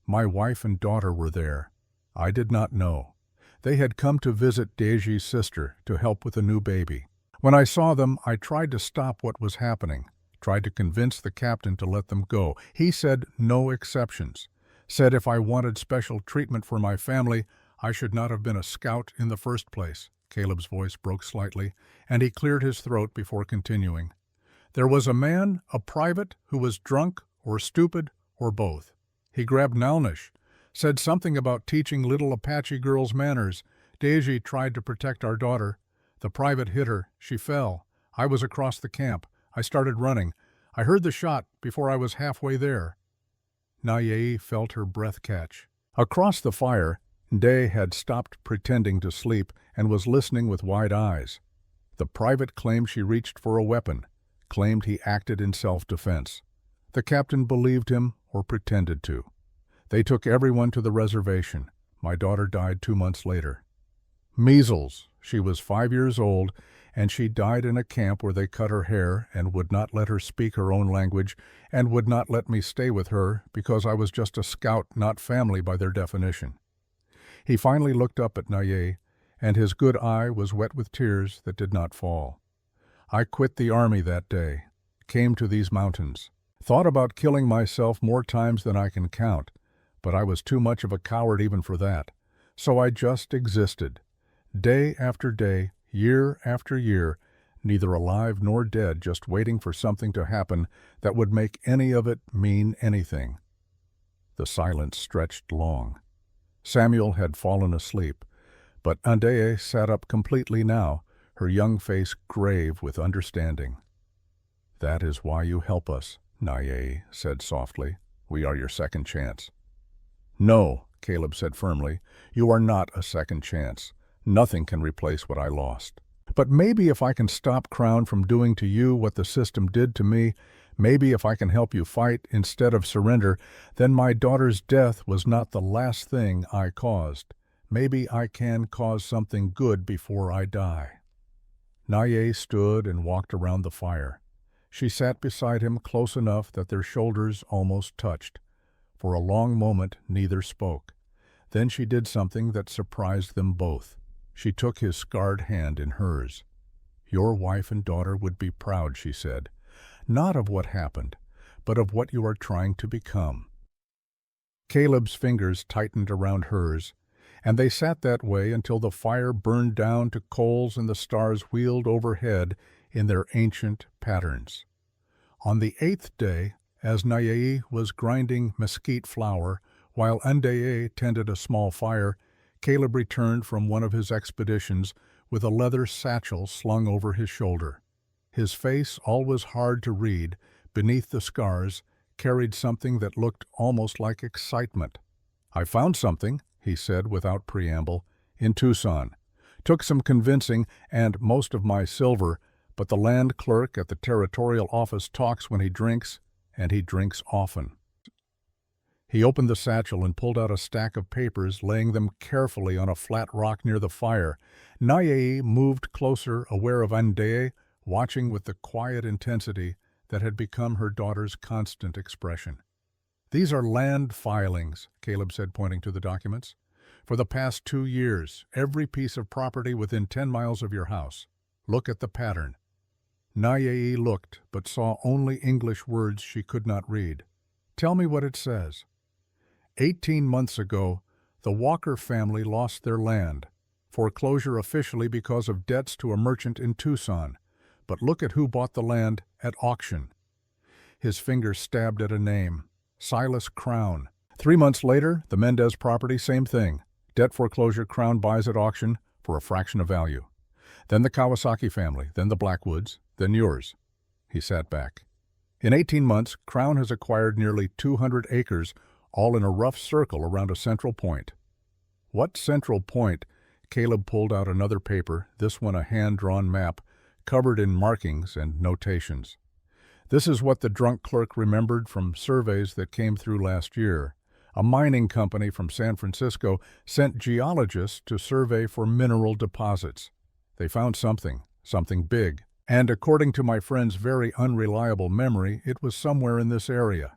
Speaker 1: My wife and daughter were there. I did not know. They had come to visit Deji's sister to help with a new baby. When I saw them, I tried to stop what was happening, tried to convince the captain to let them go. He said no exceptions, said if I wanted special treatment for my family, I should not have been a scout in the first place. Caleb's voice broke slightly, and he cleared his throat before continuing. There was a man, a private, who was drunk or stupid or both. He grabbed Nalnish, said something about teaching little Apache girls manners. Deji tried to protect our daughter. The private hit her. She fell. I was across the camp. I started running. I heard the shot before I was halfway there. Nayei felt her breath catch. Across the fire, Day had stopped pretending to sleep and was listening with wide eyes. The private claimed she reached for a weapon, claimed he acted in self-defense. The captain believed him or pretended to. They took everyone to the reservation. My daughter died 2 months later. Measles. She was 5 years old, and she died in a camp where they cut her hair and would not let her speak her own language and would not let me stay with her because I was just a scout, not family by their definition. He finally looked up at Nayei, and his good eye was wet with tears that did not fall. I quit the army that day, came to these mountains, thought about killing myself more times than I can count, but I was too much of a coward even for that. So I just existed, day after day, year after year, neither alive nor dead, just waiting for something to happen that would make any of it mean anything. The silence stretched long. Samuel had fallen asleep, but Andeye sat up completely now, her young face grave with understanding. "That is why you help us," Nayei said softly. "We are your second chance." "No," Caleb said firmly. "You are not a second chance. Nothing can replace what I lost. But maybe if I can stop Crown from doing to you what the system did to me, maybe if I can help you fight instead of surrender, then my daughter's death was not the last thing I caused. Maybe I can cause something good before I die." Naye stood and walked around the fire. She sat beside him close enough that their shoulders almost touched. For a long moment neither spoke. Then she did something that surprised them both. She took his scarred hand in hers. "Your wife and daughter would be proud," she said, "not of what happened, but of what you are trying to become." Caleb's fingers tightened around hers, and they sat that way until the fire burned down to coals and the stars wheeled overhead in their ancient patterns. On the 8th day, as Naye was grinding mesquite flour, while Andaye tended a small fire, Caleb returned from one of his expeditions with a leather satchel slung over his shoulder. His face, always hard to read, beneath the scars, carried something that looked almost like excitement. "I found something," he said without preamble, "in Tucson. Took some convincing and most of my silver, but the land clerk at the territorial office talks when he drinks, and he drinks often." He opened the satchel and pulled out a stack of papers, laying them carefully on a flat rock near the fire. Naye moved closer, aware of Andaye, watching with the quiet intensity that had become her daughter's constant expression. "These are land filings," Caleb said, pointing to the documents. "For the past 2 years, every piece of property within 10 miles of your house. Look at the pattern." Naye looked, but saw only English words she could not read. "Tell me what it says." 18 months ago, the Walker family lost their land. Foreclosure officially because of debts to a merchant in Tucson. But look at who bought the land at auction. His finger stabbed at a name. Silas Crown. 3 months later, the Mendez property, same thing. Debt foreclosure, Crown buys at auction for a fraction of value. Then the Kawasaki family, then the Blackwoods, then yours. He sat back. In 18 months, Crown has acquired nearly 200 acres, all in a rough circle around a central point. What central point? Caleb pulled out another paper, this one a hand-drawn map, covered in markings and notations. This is what the drunk clerk remembered from surveys that came through last year. A mining company from San Francisco sent geologists to survey for mineral deposits. They found something big, and according to my friend's very unreliable memory, it was somewhere in this area.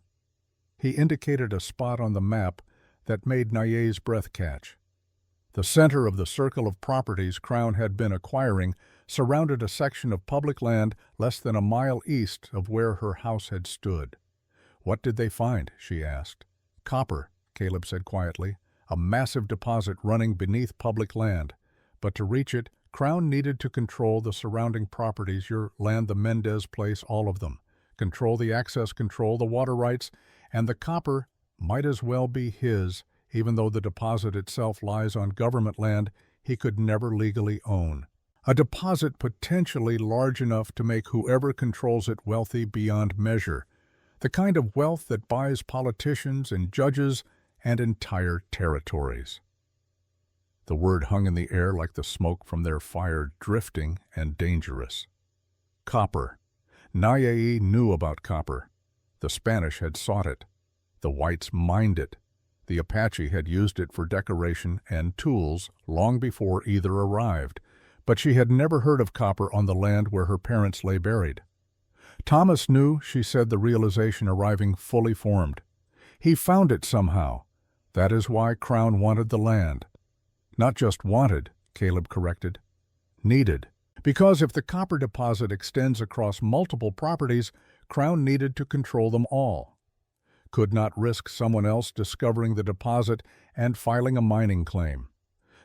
Speaker 1: He indicated a spot on the map that made Naye's breath catch. The center of the circle of properties Crown had been acquiring surrounded a section of public land less than a mile east of where her house had stood. "What did they find?" she asked. "Copper," Caleb said quietly, "a massive deposit running beneath public land. But to reach it, Crown needed to control the surrounding properties, your land, the Mendez place, all of them. Control the access control, the water rights, and the copper might as well be his, even though the deposit itself lies on government land he could never legally own. A deposit potentially large enough to make whoever controls it wealthy beyond measure, the kind of wealth that buys politicians and judges and entire territories." The word hung in the air like the smoke from their fire, drifting and dangerous. Copper. Naye knew about copper. The Spanish had sought it. The whites mined it. The Apache had used it for decoration and tools long before either arrived, but she had never heard of copper on the land where her parents lay buried. Thomas knew, she said, the realization arriving fully formed. He found it somehow. That is why Crown wanted the land. Not just wanted, Caleb corrected. Needed. Because if the copper deposit extends across multiple properties, Crown needed to control them all. Could not risk someone else discovering the deposit and filing a mining claim.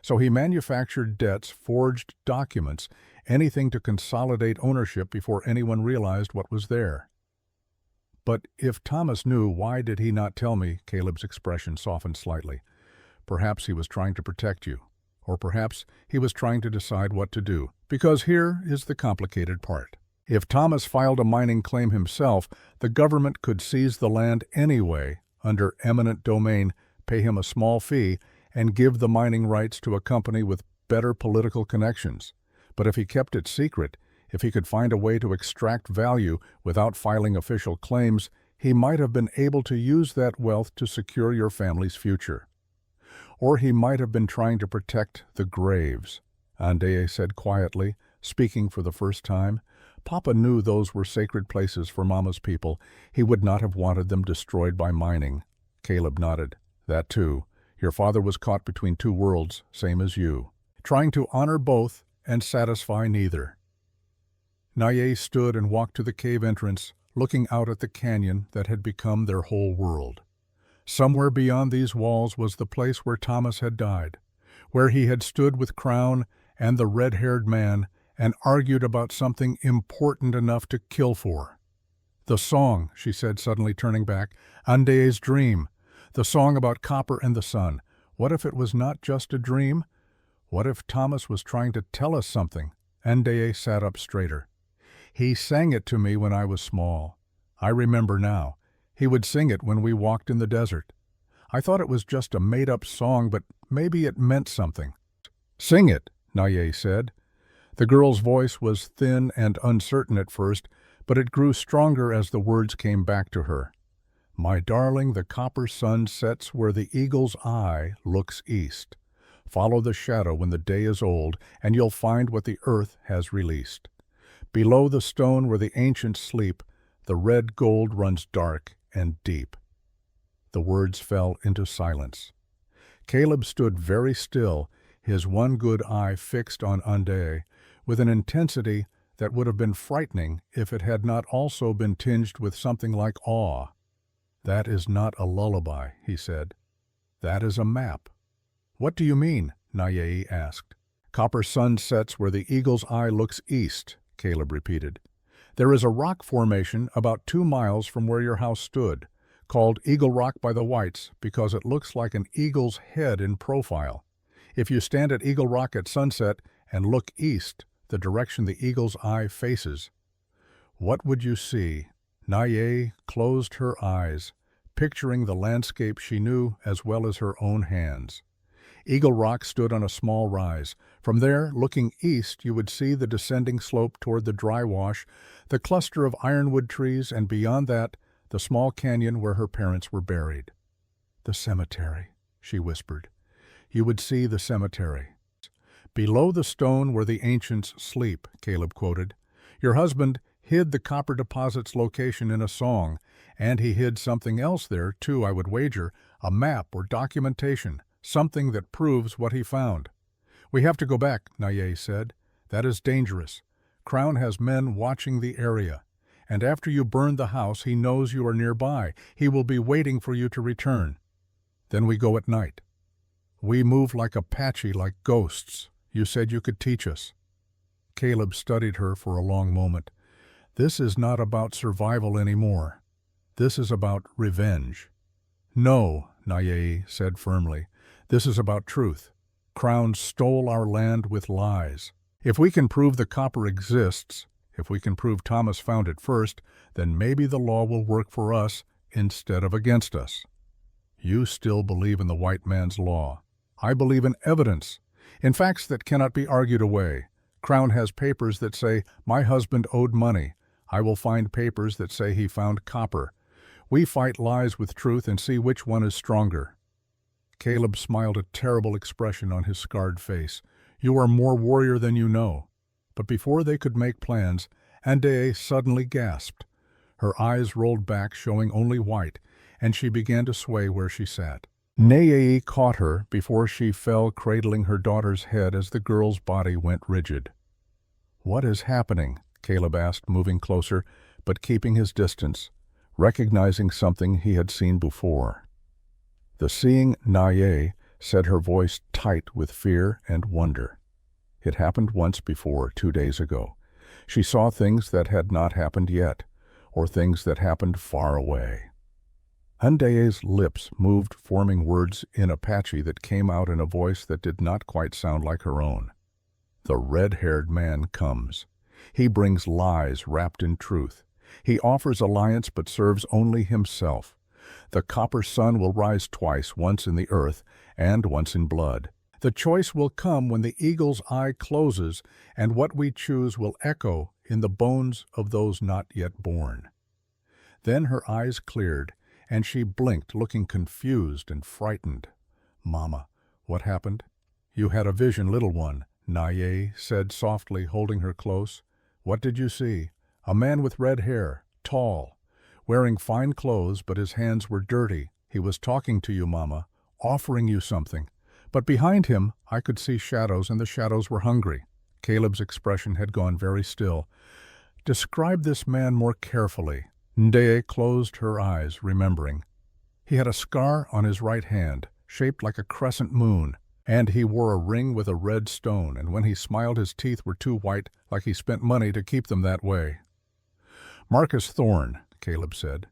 Speaker 1: So he manufactured debts, forged documents, anything to consolidate ownership before anyone realized what was there. "But if Thomas knew, why did he not tell me?" Caleb's expression softened slightly. "Perhaps he was trying to protect you. Or perhaps he was trying to decide what to do. Because here is the complicated part. If Thomas filed a mining claim himself, the government could seize the land anyway under eminent domain, pay him a small fee, and give the mining rights to a company with better political connections. But if he kept it secret, if he could find a way to extract value without filing official claims, he might have been able to use that wealth to secure your family's future. Or he might have been trying to protect the graves, Andeye said quietly, speaking for the first time. Papa knew those were sacred places for Mama's people. He would not have wanted them destroyed by mining. Caleb nodded. That too. Your father was caught between two worlds, same as you, trying to honor both and satisfy neither. Naye stood and walked to the cave entrance, looking out at the canyon that had become their whole world. Somewhere beyond these walls was the place where Thomas had died, where he had stood with Crown and the red-haired man and argued about something important enough to kill for. The song, she said, suddenly turning back, Andeye's dream, the song about copper and the sun. What if it was not just a dream? What if Thomas was trying to tell us something? Andeye sat up straighter. He sang it to me when I was small. I remember now. He would sing it when we walked in the desert. I thought it was just a made-up song, but maybe it meant something. Sing it, Naye said. The girl's voice was thin and uncertain at first, but it grew stronger as the words came back to her. My darling, the copper sun sets where the eagle's eye looks east. Follow the shadow when the day is old, and you'll find what the earth has released. Below the stone where the ancients sleep, the red gold runs dark and deep. The words fell into silence. Caleb stood very still, his one good eye fixed on Andeye, with an intensity that would have been frightening if it had not also been tinged with something like awe. That is not a lullaby, he said. That is a map. What do you mean? Naye asked. Copper sun sets where the eagle's eye looks east, Caleb repeated. There is a rock formation about 2 miles from where your house stood, called Eagle Rock by the whites because it looks like an eagle's head in profile. If you stand at Eagle Rock at sunset and look east, the direction the eagle's eye faces, what would you see? Naye closed her eyes, picturing the landscape she knew as well as her own hands. Eagle Rock stood on a small rise. From there, looking east, you would see the descending slope toward the dry wash, the cluster of ironwood trees, and beyond that, the small canyon where her parents were buried. The cemetery, she whispered. You would see the cemetery. Below the stone where the ancients sleep, Caleb quoted. Your husband hid the copper deposit's location in a song, and he hid something else there, too, I would wager, a map or documentation, something that proves what he found. We have to go back, Naye said. That is dangerous. Crown has men watching the area, and after you burn the house, he knows you are nearby. He will be waiting for you to return. Then we go at night. We move like Apache, like ghosts. You said you could teach us. Caleb studied her for a long moment. This is not about survival anymore. This is about revenge. No, Naye said firmly. This is about truth. Crown stole our land with lies. If we can prove the copper exists, if we can prove Thomas found it first, then maybe the law will work for us instead of against us. You still believe in the white man's law. I believe in evidence, in facts that cannot be argued away. Crown has papers that say, my husband owed money. I will find papers that say he found copper. We fight lies with truth and see which one is stronger. Caleb smiled a terrible expression on his scarred face. You are more warrior than you know. But before they could make plans, Andeye suddenly gasped. Her eyes rolled back, showing only white, and she began to sway where she sat. Naye caught her before she fell, cradling her daughter's head as the girl's body went rigid. What is happening? Caleb asked, moving closer, but keeping his distance, recognizing something he had seen before. The seeing Naye said, her voice tight with fear and wonder. It happened once before, 2 days ago. She saw things that had not happened yet, or things that happened far away. Andeye's lips moved, forming words in Apache that came out in a voice that did not quite sound like her own. The red-haired man comes. He brings lies wrapped in truth. He offers alliance but serves only himself. The copper sun will rise twice, once in the earth and once in blood. The choice will come when the eagle's eye closes, and what we choose will echo in the bones of those not yet born." Then her eyes cleared, and she blinked, looking confused and frightened. "Mama, what happened?" "You had a vision, little one," Naye said softly, holding her close. "What did you see?" "A man with red hair, tall, wearing fine clothes, but his hands were dirty. He was talking to you, Mama, offering you something. But behind him, I could see shadows, and the shadows were hungry." Caleb's expression had gone very still. "Describe this man more carefully." Ndeye closed her eyes, remembering. "He had a scar on his right hand, shaped like a crescent moon, and he wore a ring with a red stone, and when he smiled his teeth were too white, like he spent money to keep them that way." "Marcus Thorne," Caleb said.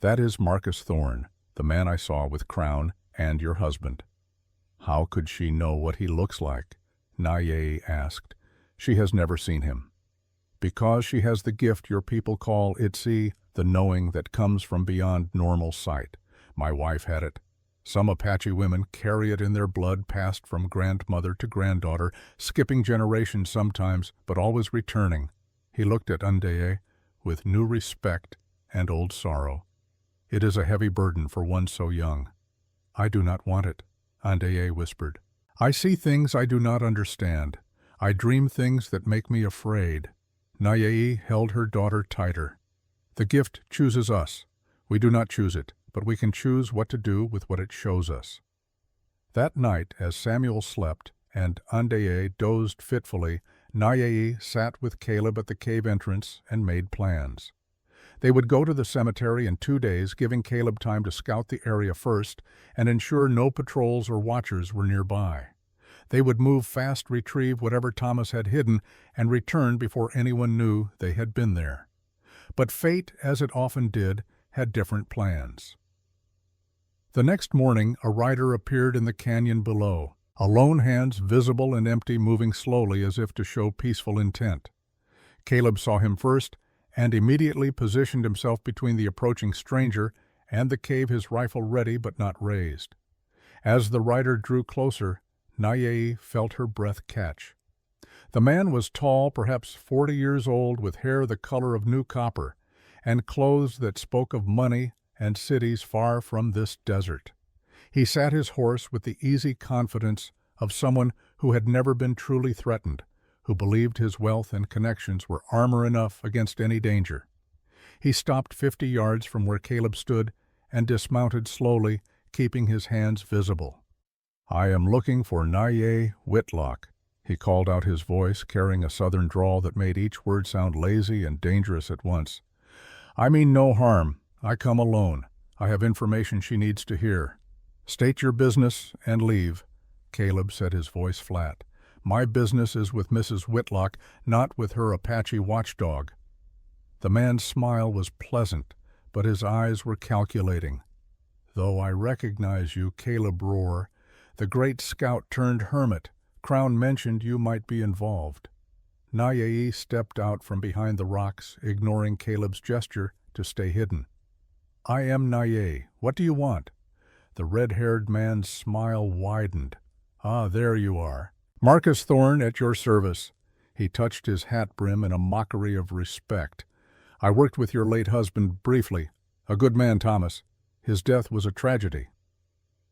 Speaker 1: "That is Marcus Thorne, the man I saw with Crown and your husband." "How could she know what he looks like?" Naye asked. "She has never seen him." "Because she has the gift your people call Itzi, the knowing that comes from beyond normal sight. My wife had it. Some Apache women carry it in their blood, passed from grandmother to granddaughter, skipping generations sometimes, but always returning." He looked at Ndeye with new respect and old sorrow. "It is a heavy burden for one so young." "I do not want it," Ndeye whispered. "I see things I do not understand. I dream things that make me afraid." Naye held her daughter tighter. "The gift chooses us. We do not choose it, but we can choose what to do with what it shows us." That night, as Samuel slept and Ndeye dozed fitfully, Naye sat with Caleb at the cave entrance and made plans. They would go to the cemetery in 2 days, giving Caleb time to scout the area first and ensure no patrols or watchers were nearby. They would move fast, retrieve whatever Thomas had hidden, and return before anyone knew they had been there. But fate, as it often did, had different plans. The next morning, a rider appeared in the canyon below, alone, hands visible and empty, moving slowly as if to show peaceful intent. Caleb saw him first and immediately positioned himself between the approaching stranger and the cave, his rifle ready but not raised. As the rider drew closer, Naye felt her breath catch. The man was tall, perhaps 40 years old, with hair the color of new copper, and clothes that spoke of money and cities far from this desert. He sat his horse with the easy confidence of someone who had never been truly threatened, who believed his wealth and connections were armor enough against any danger. He stopped 50 yards from where Caleb stood and dismounted slowly, keeping his hands visible. "I am looking for Naye Whitlock," he called out, his voice carrying a southern drawl that made each word sound lazy and dangerous at once. "I mean no harm. I come alone. I have information she needs to hear." "State your business and leave," Caleb said, his voice flat. "My business is with Mrs. Whitlock, not with her Apache watchdog." The man's smile was pleasant, but his eyes were calculating. "Though I recognize you," Caleb roared. "The great scout turned hermit. Crown mentioned you might be involved." Naye stepped out from behind the rocks, ignoring Caleb's gesture to stay hidden. "I am Naye. What do you want?" The red-haired man's smile widened. "Ah, there you are. Marcus Thorne, at your service." He touched his hat brim in a mockery of respect. "I worked with your late husband briefly. A good man, Thomas. His death was a tragedy."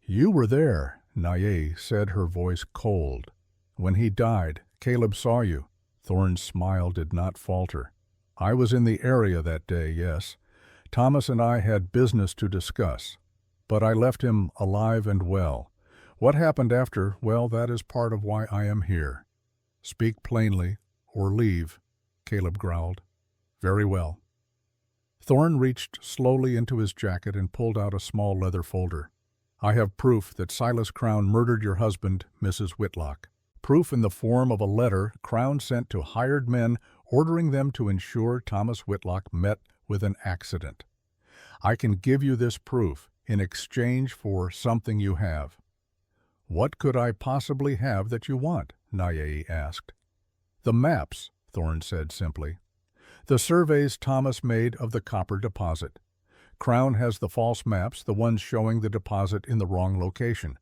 Speaker 1: "You were there," Naye said, her voice cold. "When he died, Caleb saw you." Thorne's smile did not falter. "I was in the area that day, yes. Thomas and I had business to discuss. But I left him alive and well. What happened after, well, that is part of why I am here." "Speak plainly, or leave," Caleb growled. "Very well." Thorne reached slowly into his jacket and pulled out a small leather folder. "I have proof that Silas Crown murdered your husband, Mrs. Whitlock. Proof in the form of a letter Crown sent to hired men ordering them to ensure Thomas Whitlock met with an accident. I can give you this proof in exchange for something you have." "What could I possibly have that you want?" Naye asked. "The maps," Thorne said simply. "The surveys Thomas made of the copper deposit. Crown has the false maps, the ones showing the deposit in the wrong location.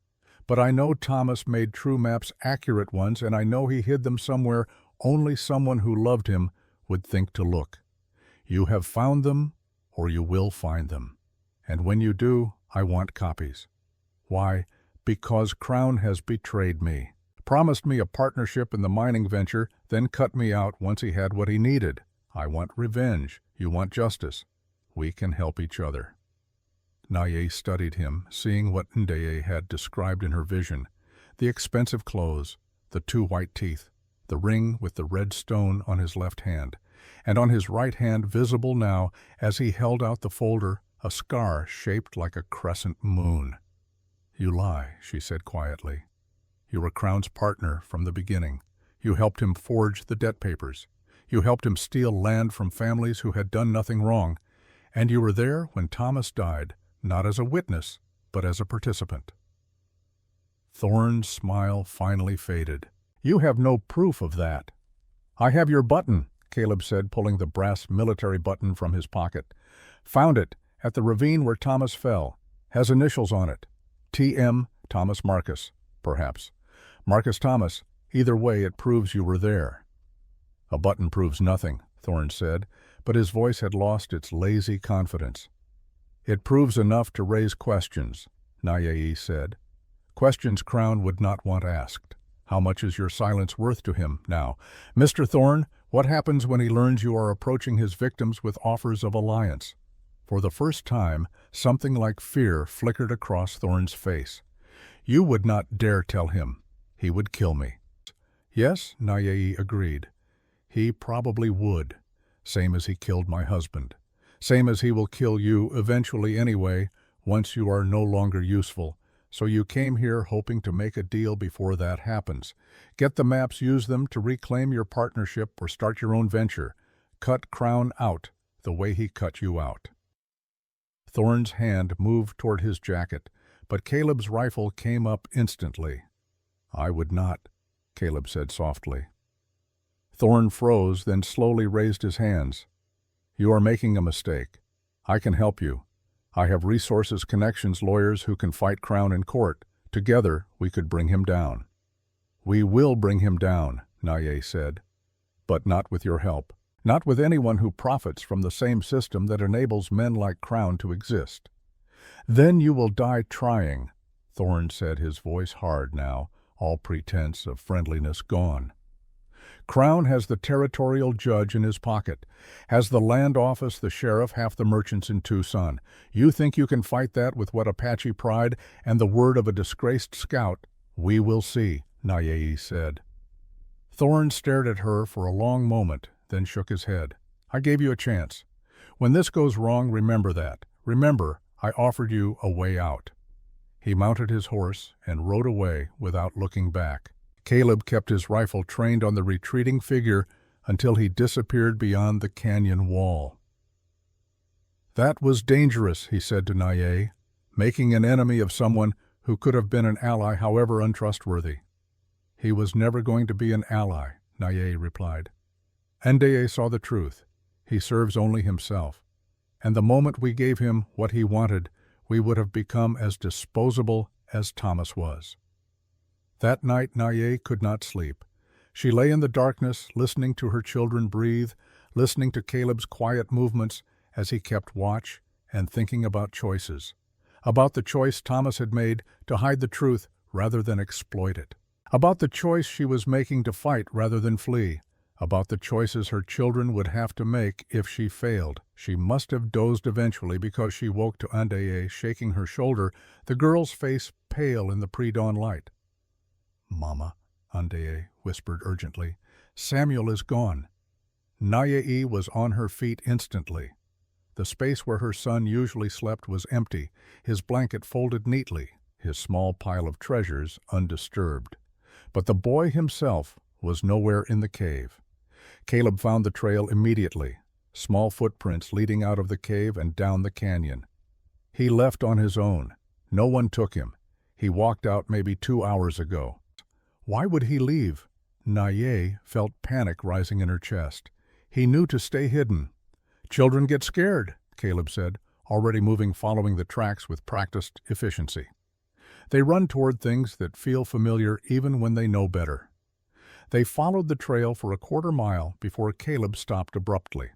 Speaker 1: But I know Thomas made true maps, accurate ones, and I know he hid them somewhere only someone who loved him would think to look. You have found them, or you will find them. And when you do, I want copies. Why? Because Crown has betrayed me. Promised me a partnership in the mining venture, then cut me out once he had what he needed. I want revenge. You want justice. We can help each other. Naye studied him, seeing what Ndeye had described in her vision. The expensive clothes, the 2 white teeth, the ring with the red stone on his left hand, and on his right hand, visible now as he held out the folder, a scar shaped like a crescent moon. You lie, she said quietly. You were Crown's partner from the beginning. You helped him forge the debt papers. You helped him steal land from families who had done nothing wrong. And you were there when Thomas died, not as a witness, but as a participant. Thorne's smile finally faded. You have no proof of that. I have your button, Caleb said, pulling the brass military button from his pocket. Found it at the ravine where Thomas fell. Has initials on it. T.M. Thomas Marcus, perhaps. Marcus Thomas. Either way, it proves you were there. A button proves nothing, Thorne said, but his voice had lost its lazy confidence. It proves enough to raise questions, Naye said. Questions Crown would not want asked. How much is your silence worth to him now? Mr. Thorne, what happens when he learns you are approaching his victims with offers of alliance? For the first time, something like fear flickered across Thorne's face. You would not dare tell him. He would kill me. Yes, Naye agreed. He probably would, same as he killed my husband. Same as he will kill you eventually anyway, once you are no longer useful. So you came here hoping to make a deal before that happens. Get the maps, use them to reclaim your partnership or start your own venture. Cut Crown out the way he cut you out. Thorne's hand moved toward his jacket, but Caleb's rifle came up instantly. I would not, Caleb said softly. Thorne froze, then slowly raised his hands. You are making a mistake. I can help you. I have resources, connections, lawyers who can fight Crown in court. Together, we could bring him down. We will bring him down, Naye said. But not with your help. Not with anyone who profits from the same system that enables men like Crown to exist. Then you will die trying, Thorne said, his voice hard now, all pretense of friendliness gone. Crown has the territorial judge in his pocket, has the land office, the sheriff, half the merchants in Tucson. You think you can fight that with what Apache pride and the word of a disgraced scout? We will see, Naye said. Thorne stared at her for a long moment, then shook his head. I gave you a chance. When this goes wrong, remember that. Remember, I offered you a way out. He mounted his horse and rode away without looking back. Caleb kept his rifle trained on the retreating figure until he disappeared beyond the canyon wall. That was dangerous, he said to Naye, making an enemy of someone who could have been an ally, however untrustworthy. He was never going to be an ally, Naye replied. Ndeye saw the truth. He serves only himself. And the moment we gave him what he wanted, we would have become as disposable as Thomas was. That night Naye could not sleep. She lay in the darkness, listening to her children breathe, listening to Caleb's quiet movements as he kept watch, and thinking about choices. About the choice Thomas had made to hide the truth rather than exploit it. About the choice she was making to fight rather than flee. About the choices her children would have to make if she failed. She must have dozed eventually because she woke to Ndeye shaking her shoulder, the girl's face pale in the pre-dawn light. Mama, Ndeye whispered urgently, Samuel is gone. Naye was on her feet instantly. The space where her son usually slept was empty, his blanket folded neatly, his small pile of treasures undisturbed. But the boy himself was nowhere in the cave. Caleb found the trail immediately, small footprints leading out of the cave and down the canyon. He left on his own. No one took him. He walked out maybe 2 hours ago. Why would he leave? Naye felt panic rising in her chest. He knew to stay hidden. Children get scared, Caleb said. already moving following the tracks with practiced efficiency. They run toward things that feel familiar even when they know better. They followed the trail for a quarter-mile before Caleb stopped abruptly.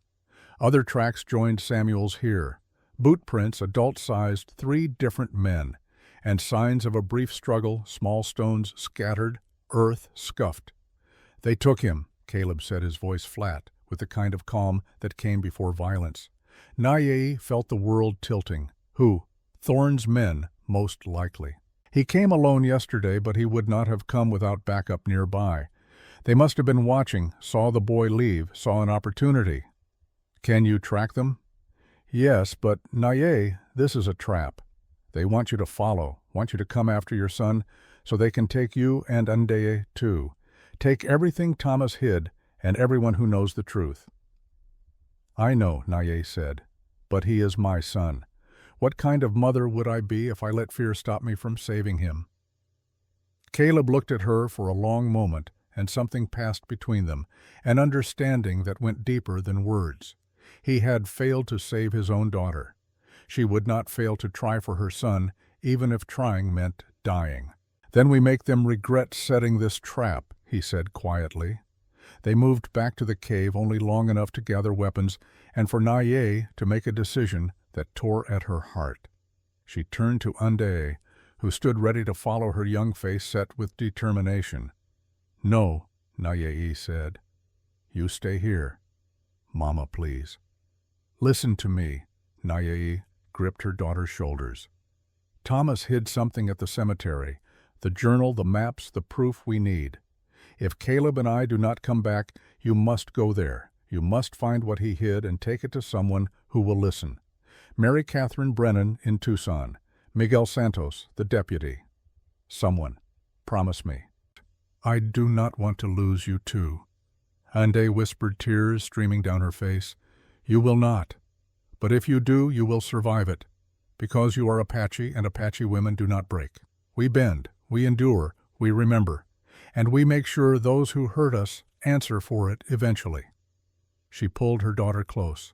Speaker 1: Other tracks joined Samuel's here, boot prints adult-sized 3 different men, and signs of a brief struggle, small stones scattered, earth scuffed. "They took him," Caleb said, his voice flat, with the kind of calm that came before violence. Naye felt the world tilting. Who? Thorne's men, most likely. He came alone yesterday, but he would not have come without backup nearby. They must have been watching, saw the boy leave, saw an opportunity. "Can you track them?" "Yes, but Naye, this is a trap. They want you to follow, want you to come after your son, so they can take you and Ndeye too. Take everything Thomas hid and everyone who knows the truth." "I know," Naye said, "but he is my son. What kind of mother would I be if I let fear stop me from saving him?" Caleb looked at her for a long moment, and something passed between them, an understanding that went deeper than words. He had failed to save his own daughter. She would not fail to try for her son, even if trying meant dying. "Then we make them regret setting this trap," he said quietly. They moved back to the cave only long enough to gather weapons and for Naye to make a decision that tore at her heart. She turned to Ndeye, who stood ready to follow, her young face set with determination. "No," Naye said. "You stay here. Mama, please." "Listen to me." Naye gripped her daughter's shoulders. "Thomas hid something at the cemetery, the journal, the maps, the proof we need. If Caleb and I do not come back, you must go there. You must find what he hid and take it to someone who will listen. Mary Catherine Brennan in Tucson. Miguel Santos, the deputy. Someone. Promise me." "I do not want to lose you too." Ndeye whispered, tears streaming down her face. "You will not. But if you do, you will survive it. Because you are Apache, and Apache women do not break. We bend, we endure, we remember. And we make sure those who hurt us answer for it eventually." She pulled her daughter close.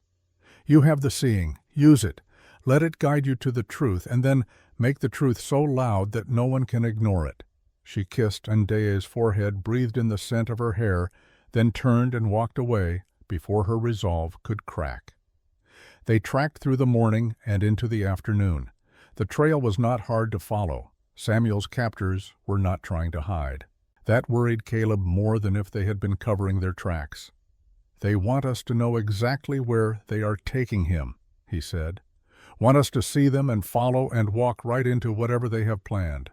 Speaker 1: "You have the seeing. Use it. Let it guide you to the truth, and then make the truth so loud that no one can ignore it." She kissed Ndeye's forehead, breathed in the scent of her hair, then turned and walked away before her resolve could crack. They tracked through the morning and into the afternoon. The trail was not hard to follow. Samuel's captors were not trying to hide. That worried Caleb more than if they had been covering their tracks. "They want us to know exactly where they are taking him," he said. "Want us to see them and follow and walk right into whatever they have planned."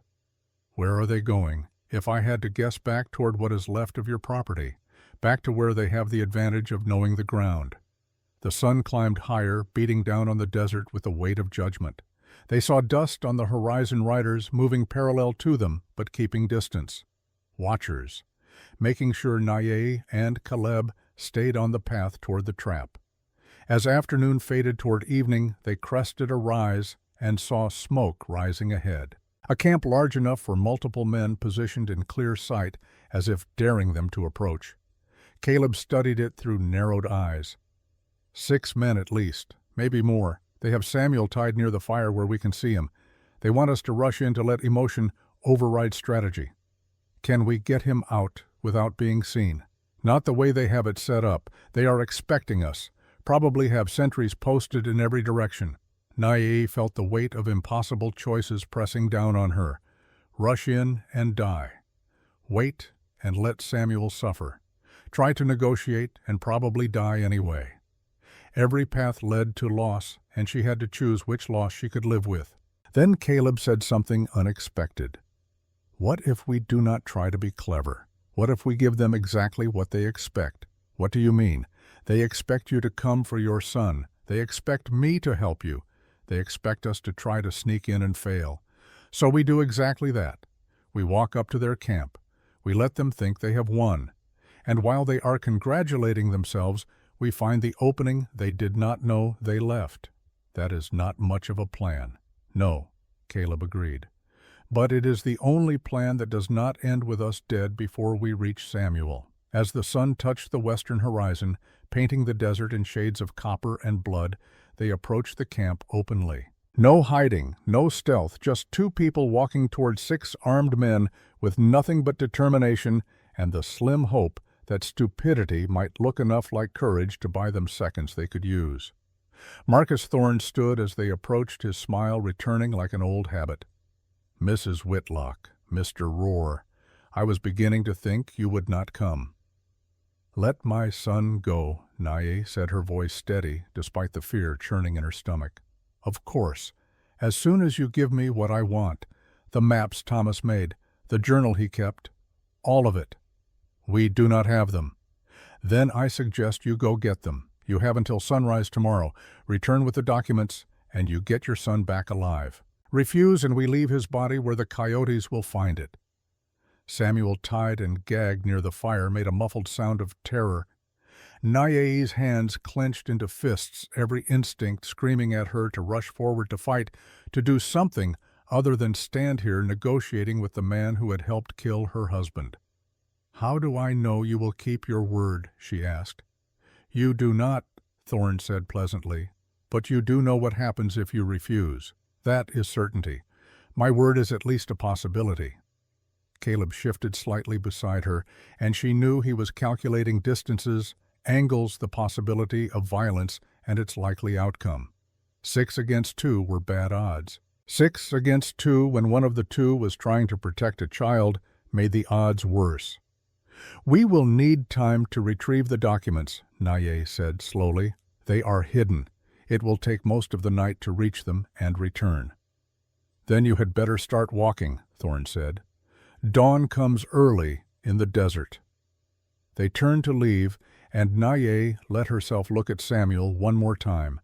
Speaker 1: "Where are they going? If I had to guess, back toward what is left of your property, back to where they have the advantage of knowing the ground." The sun climbed higher, beating down on the desert with the weight of judgment. They saw dust on the horizon, riders moving parallel to them but keeping distance. Watchers, making sure Naye and Caleb stayed on the path toward the trap. As afternoon faded toward evening, they crested a rise and saw smoke rising ahead. A camp large enough for multiple men positioned in clear sight, as if daring them to approach. Caleb studied it through narrowed eyes. 6 men at least, maybe more. They have Samuel tied near the fire where we can see him. They want us to rush in to let emotion override strategy. Can we get him out without being seen? Not the way they have it set up. They are expecting us, probably have sentries posted in every direction. Naye felt the weight of impossible choices pressing down on her. Rush in and die. Wait and let Samuel suffer. Try to negotiate and probably die anyway. Every path led to loss, and she had to choose which loss she could live with. Then Caleb said something unexpected. "What if we do not try to be clever? What if we give them exactly what they expect?" "What do you mean?" "They expect you to come for your son. They expect me to help you. They expect us to try to sneak in and fail. So we do exactly that. We walk up to their camp. We let them think they have won. And while they are congratulating themselves, we find the opening they did not know they left. That is not much of a plan." "No," Caleb agreed. "But it is the only plan that does not end with us dead before we reach Samuel." As the sun touched the western horizon, painting the desert in shades of copper and blood, they approached the camp openly. No hiding, no stealth, just two people walking toward 6 armed men with nothing but determination and the slim hope that stupidity might look enough like courage to buy them seconds they could use. Marcus Thorne stood as they approached, his smile returning like an old habit. "Mrs. Whitlock, Mr. Roar, I was beginning to think you would not come." "Let my son go," Naye said, her voice steady, despite the fear churning in her stomach. "Of course, as soon as you give me what I want, the maps Thomas made, the journal he kept, all of it." "We do not have them." "Then I suggest you go get them. You have until sunrise tomorrow. Return with the documents, and you get your son back alive. Refuse, and we leave his body where the coyotes will find it." Samuel, tied and gagged near the fire, made a muffled sound of terror. Naye's hands clenched into fists, every instinct screaming at her to rush forward to fight, to do something other than stand here negotiating with the man who had helped kill her husband. "How do I know you will keep your word?" she asked. "You do not," Thorne said pleasantly, "but you do know what happens if you refuse. That is certainty. My word is at least a possibility." Caleb shifted slightly beside her, and she knew he was calculating distances, angles, the possibility of violence, and its likely outcome. 6 against 2 were bad odds. 6 against 2 when one of the two was trying to protect a child made the odds worse. "We will need time to retrieve the documents," Naye said slowly. "They are hidden. It will take most of the night to reach them and return." "Then you had better start walking," Thorne said. "Dawn comes early in the desert." They turned to leave, and Naye let herself look at Samuel one more time.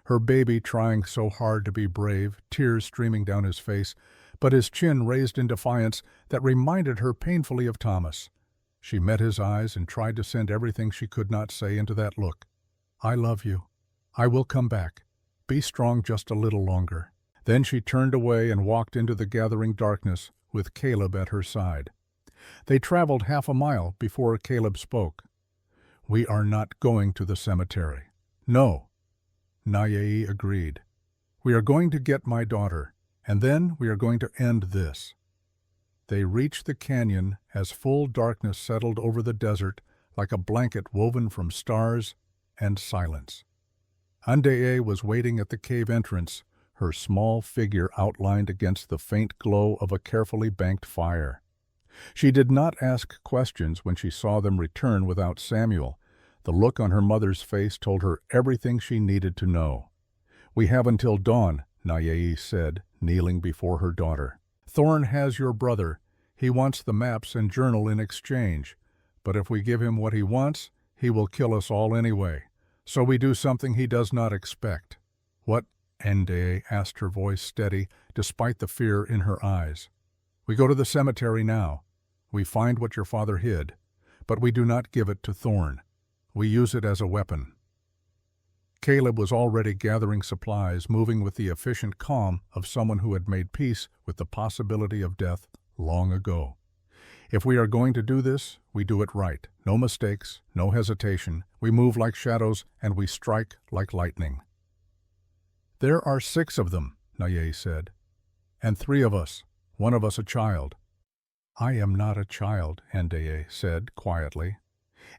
Speaker 1: Her baby trying so hard to be brave, tears streaming down his face, but his chin raised in defiance that reminded her painfully of Thomas. She met his eyes and tried to send everything she could not say into that look. "I love you. I will come back. Be strong just a little longer." Then she turned away and walked into the gathering darkness with Caleb at her side. They traveled half a mile before Caleb spoke. "We are not going to the cemetery." "No," Naye agreed. "We are going to get my daughter, and then we are going to end this." They reached the canyon as full darkness settled over the desert like a blanket woven from stars and silence. Andeye was waiting at the cave entrance, her small figure outlined against the faint glow of a carefully banked fire. She did not ask questions when she saw them return without Samuel. The look on her mother's face told her everything she needed to know. "We have until dawn," Naye said, kneeling before her daughter. "Thorne has your brother. He wants the maps and journal in exchange. But if we give him what he wants, he will kill us all anyway. So we do something he does not expect." "What?" Andeye asked, her voice steady, despite the fear in her eyes. "We go to the cemetery now. We find what your father hid, but we do not give it to Thorne. We use it as a weapon." Caleb was already gathering supplies, moving with the efficient calm of someone who had made peace with the possibility of death long ago. "If we are going to do this, we do it right. No mistakes, no hesitation. We move like shadows, and we strike like lightning." "There are 6 of them," Naye said, "and 3 of us, one of us a child." "I am not a child," Andeye said quietly,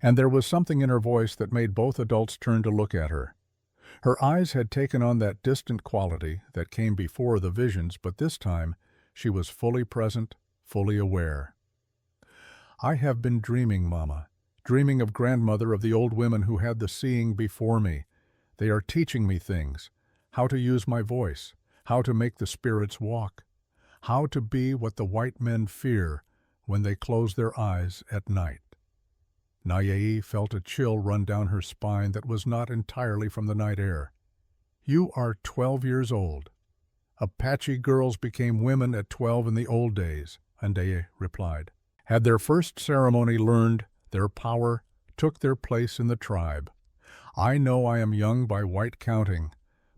Speaker 1: and there was something in her voice that made both adults turn to look at her. Her eyes had taken on that distant quality that came before the visions, but this time she was fully present, fully aware. "I have been dreaming, Mama, dreaming of grandmother, of the old women who had the seeing before me. They are teaching me things, how to use my voice, how to make the spirits walk, how to be what the white men fear when they close their eyes at night." Naye felt a chill run down her spine that was not entirely from the night air. "You are 12 years old. Apache girls became women at 12 in the old days," Andeye replied. "Had their first ceremony, learned their power, took their place in the tribe. I know I am young by white counting,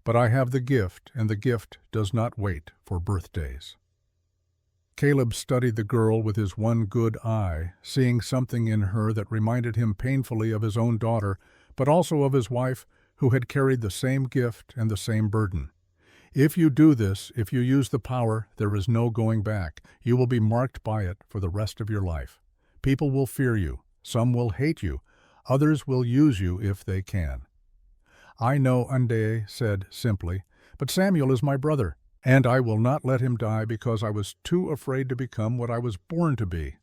Speaker 1: but I have the gift, and the gift does not wait for birthdays." Caleb studied the girl with his one good eye, seeing something in her that reminded him painfully of his own daughter, but also of his wife, who had carried the same gift and the same burden. If you do this, if you use the power, there is no going back. You will be marked by it for the rest of your life. People will fear you. Some will hate you. Others will use you if they can. I know, Andeye said simply, but Samuel is my brother, and I will not let him die because I was too afraid to become what I was born to be.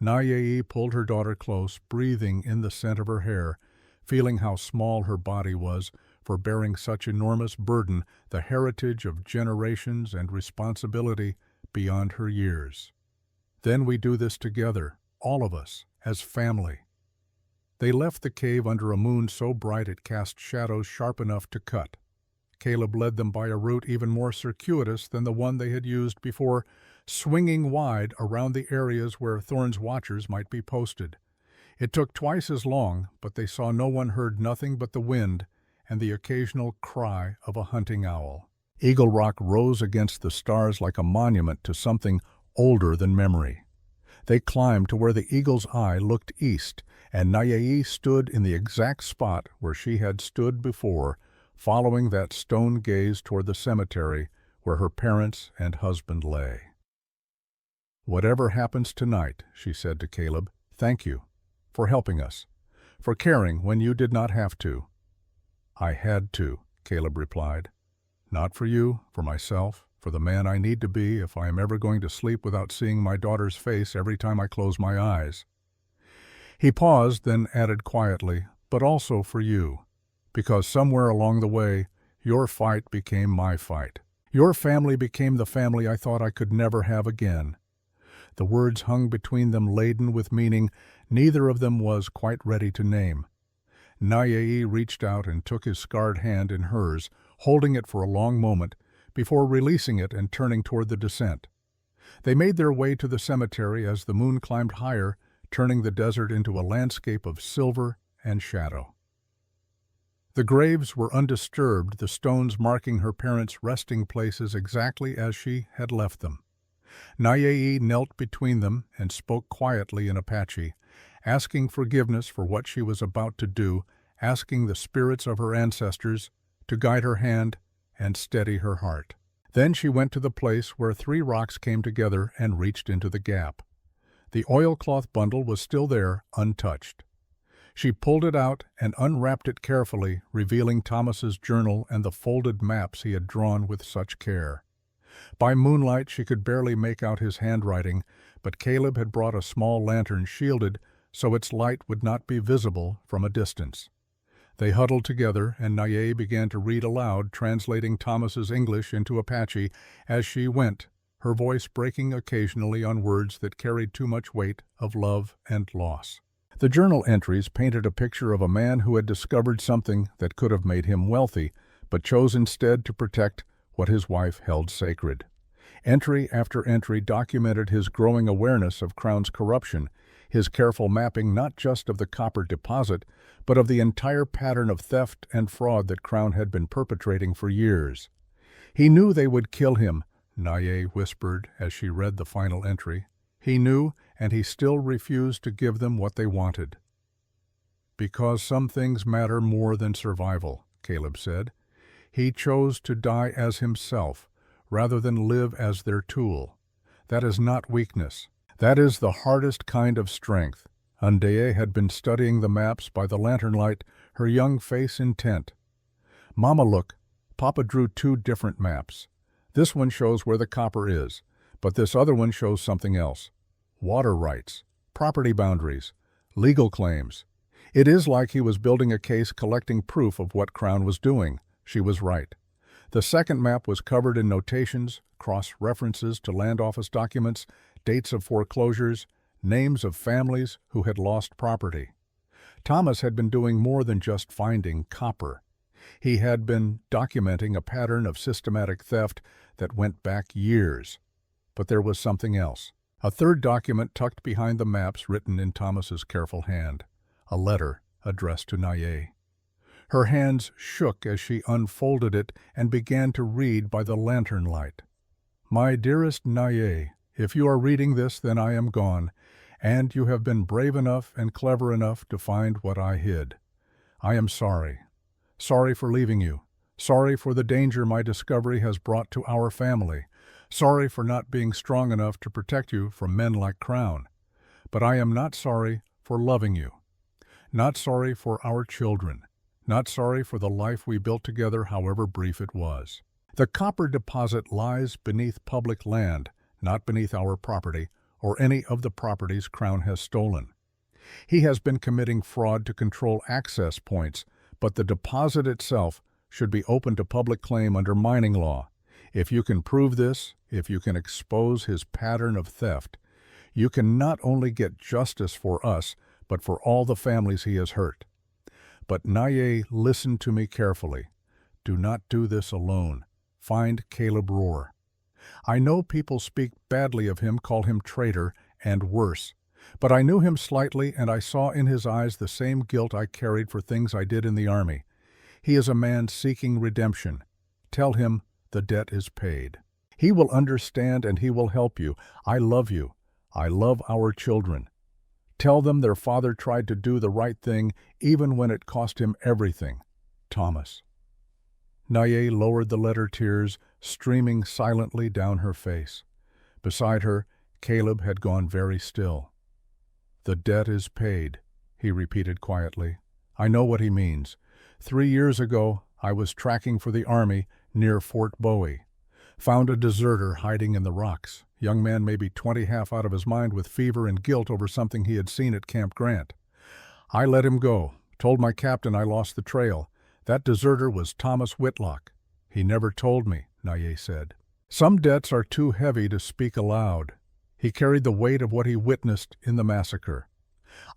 Speaker 1: Nayei pulled her daughter close, breathing in the scent of her hair, feeling how small her body was for bearing such enormous burden, the heritage of generations and responsibility beyond her years. Then we do this together, all of us, as family. They left the cave under a moon so bright it cast shadows sharp enough to cut. Caleb led them by a route even more circuitous than the one they had used before, swinging wide around the areas where Thorn's watchers might be posted. It took twice as long, but they saw no one, heard nothing but the wind and the occasional cry of a hunting owl. Eagle Rock rose against the stars like a monument to something older than memory. They climbed to where the eagle's eye looked east, and Nayei stood in the exact spot where she had stood before, following that stone gaze toward the cemetery where her parents and husband lay. "Whatever happens tonight," she said to Caleb, "thank you for helping us, for caring when you did not have to." "I had to," Caleb replied. "Not for you, for myself, for the man I need to be if I am ever going to sleep without seeing my daughter's face every time I close my eyes." He paused, then added quietly, "But also for you, because somewhere along the way, your fight became my fight. Your family became the family I thought I could never have again." The words hung between them laden with meaning neither of them was quite ready to name. Nayei reached out and took his scarred hand in hers, holding it for a long moment, before releasing it and turning toward the descent. They made their way to the cemetery as the moon climbed higher, turning the desert into a landscape of silver and shadow. The graves were undisturbed, the stones marking her parents' resting places exactly as she had left them. Nayei knelt between them and spoke quietly in Apache, asking forgiveness for what she was about to do, asking the spirits of her ancestors to guide her hand and steady her heart. Then she went to the place where 3 rocks came together and reached into the gap. The oilcloth bundle was still there, untouched. She pulled it out and unwrapped it carefully, revealing Thomas's journal and the folded maps he had drawn with such care. By moonlight she could barely make out his handwriting, but Caleb had brought a small lantern shielded so its light would not be visible from a distance. They huddled together, and Nayei began to read aloud, translating Thomas's English into Apache as she went, her voice breaking occasionally on words that carried too much weight of love and loss. The journal entries painted a picture of a man who had discovered something that could have made him wealthy, but chose instead to protect what his wife held sacred. Entry after entry documented his growing awareness of Crown's corruption, his careful mapping not just of the copper deposit, but of the entire pattern of theft and fraud that Crown had been perpetrating for years. "He knew they would kill him," Nayei whispered as she read the final entry. "He knew, and he still refused to give them what they wanted." "Because some things matter more than survival," Caleb said. "He chose to die as himself, rather than live as their tool. That is not weakness. That is the hardest kind of strength." Andeye had been studying the maps by the lantern light, her young face intent. "Mama, look. Papa drew 2 different maps. This one shows where the copper is, but this other one shows something else. Water rights, property boundaries, legal claims. It is like he was building a case collecting proof of what Crown was doing." She was right. The second map was covered in notations, cross-references to land office documents, dates of foreclosures, names of families who had lost property. Thomas had been doing more than just finding copper. He had been documenting a pattern of systematic theft that went back years. But there was something else. A third document tucked behind the maps, written in Thomas's careful hand. A letter addressed to Nayei. Her hands shook as she unfolded it and began to read by the lantern light. "My dearest Nayei, if you are reading this, then I am gone, and you have been brave enough and clever enough to find what I hid. I am sorry. Sorry for leaving you. Sorry for the danger my discovery has brought to our family. Sorry for not being strong enough to protect you from men like Crown. But I am not sorry for loving you. Not sorry for our children. Not sorry for the life we built together, however brief it was. The copper deposit lies beneath public land, not beneath our property or any of the properties Crown has stolen. He has been committing fraud to control access points, but the deposit itself should be open to public claim under mining law. If you can prove this, if you can expose his pattern of theft, you can not only get justice for us, but for all the families he has hurt. But Naye, listen to me carefully. Do not do this alone. Find Caleb Rohr. I know people speak badly of him, call him traitor, and worse. But I knew him slightly, and I saw in his eyes the same guilt I carried for things I did in the army. He is a man seeking redemption. Tell him the debt is paid. He will understand and he will help you. I love you. I love our children. Tell them their father tried to do the right thing even when it cost him everything. Thomas. Naye lowered the letter, tears streaming silently down her face. Beside her, Caleb had gone very still. The debt is paid, he repeated quietly. I know what he means. 3 years ago, I was tracking for the army near Fort Bowie. Found a deserter hiding in the rocks. Young man maybe 20, half out of his mind with fever and guilt over something he had seen at Camp Grant. I let him go. Told my captain I lost the trail. That deserter was Thomas Whitlock. He never told me, Naye said. Some debts are too heavy to speak aloud. He carried the weight of what he witnessed in the massacre.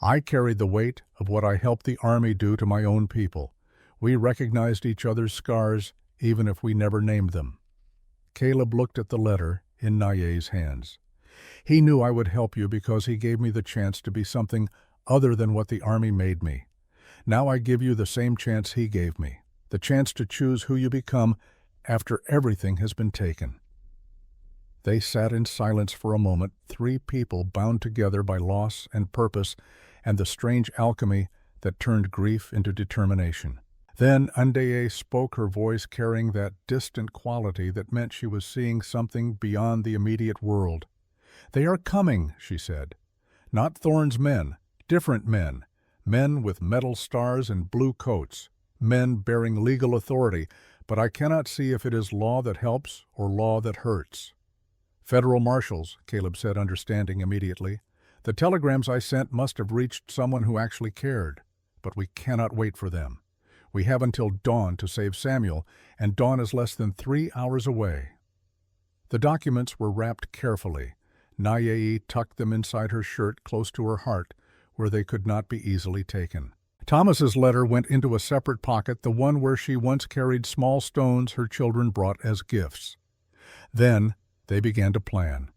Speaker 1: I carried the weight of what I helped the army do to my own people. We recognized each other's scars, even if we never named them. Caleb looked at the letter in Naye's hands. He knew I would help you because he gave me the chance to be something other than what the army made me. Now I give you the same chance he gave me, the chance to choose who you become after everything has been taken. They sat in silence for a moment, 3 people bound together by loss and purpose and the strange alchemy that turned grief into determination. Then Ndeye spoke, her voice carrying that distant quality that meant she was seeing something beyond the immediate world. They are coming, she said. Not Thorne's men, different men. Men with metal stars and blue coats. Men bearing legal authority, but I cannot see if it is law that helps or law that hurts. Federal marshals, Caleb said, understanding immediately. The telegrams I sent must have reached someone who actually cared, but we cannot wait for them. We have until dawn to save Samuel, and dawn is less than 3 hours away. The documents were wrapped carefully. Naye tucked them inside her shirt close to her heart, where they could not be easily taken. Thomas's letter went into a separate pocket, the one where she once carried small stones her children brought as gifts. Then they began to plan.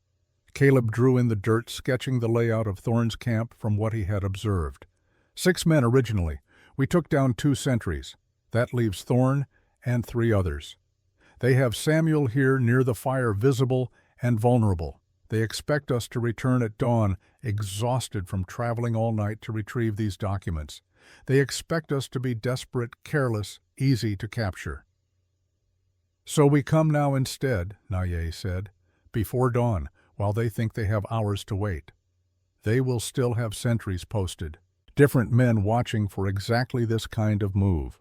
Speaker 1: Caleb drew in the dirt, sketching the layout of Thorne's camp from what he had observed. 6 men originally. We took down 2 sentries. That leaves Thorne and 3 others. They have Samuel here near the fire, visible and vulnerable. They expect us to return at dawn, exhausted from traveling all night to retrieve these documents. They expect us to be desperate, careless, easy to capture. So we come now instead, Naye said, before dawn, while they think they have hours to wait. They will still have sentries posted, different men watching for exactly this kind of move.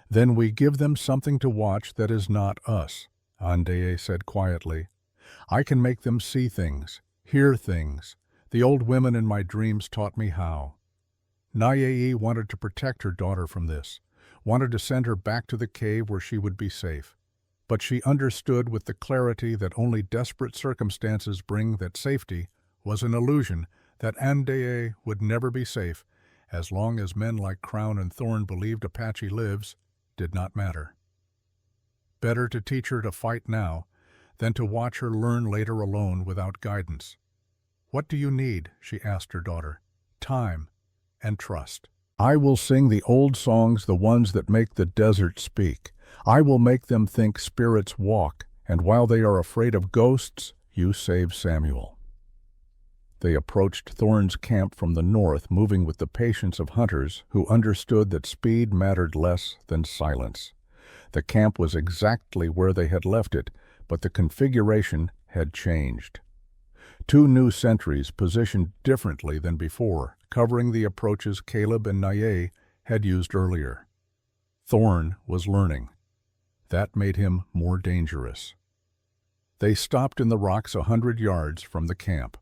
Speaker 1: Then we give them something to watch that is not us, Ndeye said quietly. I can make them see things, hear things. The old women in my dreams taught me how. Naye wanted to protect her daughter from this, wanted to send her back to the cave where she would be safe. But she understood with the clarity that only desperate circumstances bring that safety was an illusion, that Ndeye would never be safe, as long as men like Crown and Thorne believed Apache lives, did not matter. Better to teach her to fight now than to watch her learn later alone without guidance. What do you need? She asked her daughter. Time and trust. I will sing the old songs, the ones that make the desert speak. I will make them think spirits walk, and while they are afraid of ghosts, you save Samuel. They approached Thorn's camp from the north, moving with the patience of hunters who understood that speed mattered less than silence. The camp was exactly where they had left it, but the configuration had changed. Two new sentries positioned differently than before, covering the approaches Caleb and Naye had used earlier. Thorn was learning. That made him more dangerous. They stopped in the rocks 100 yards from the camp.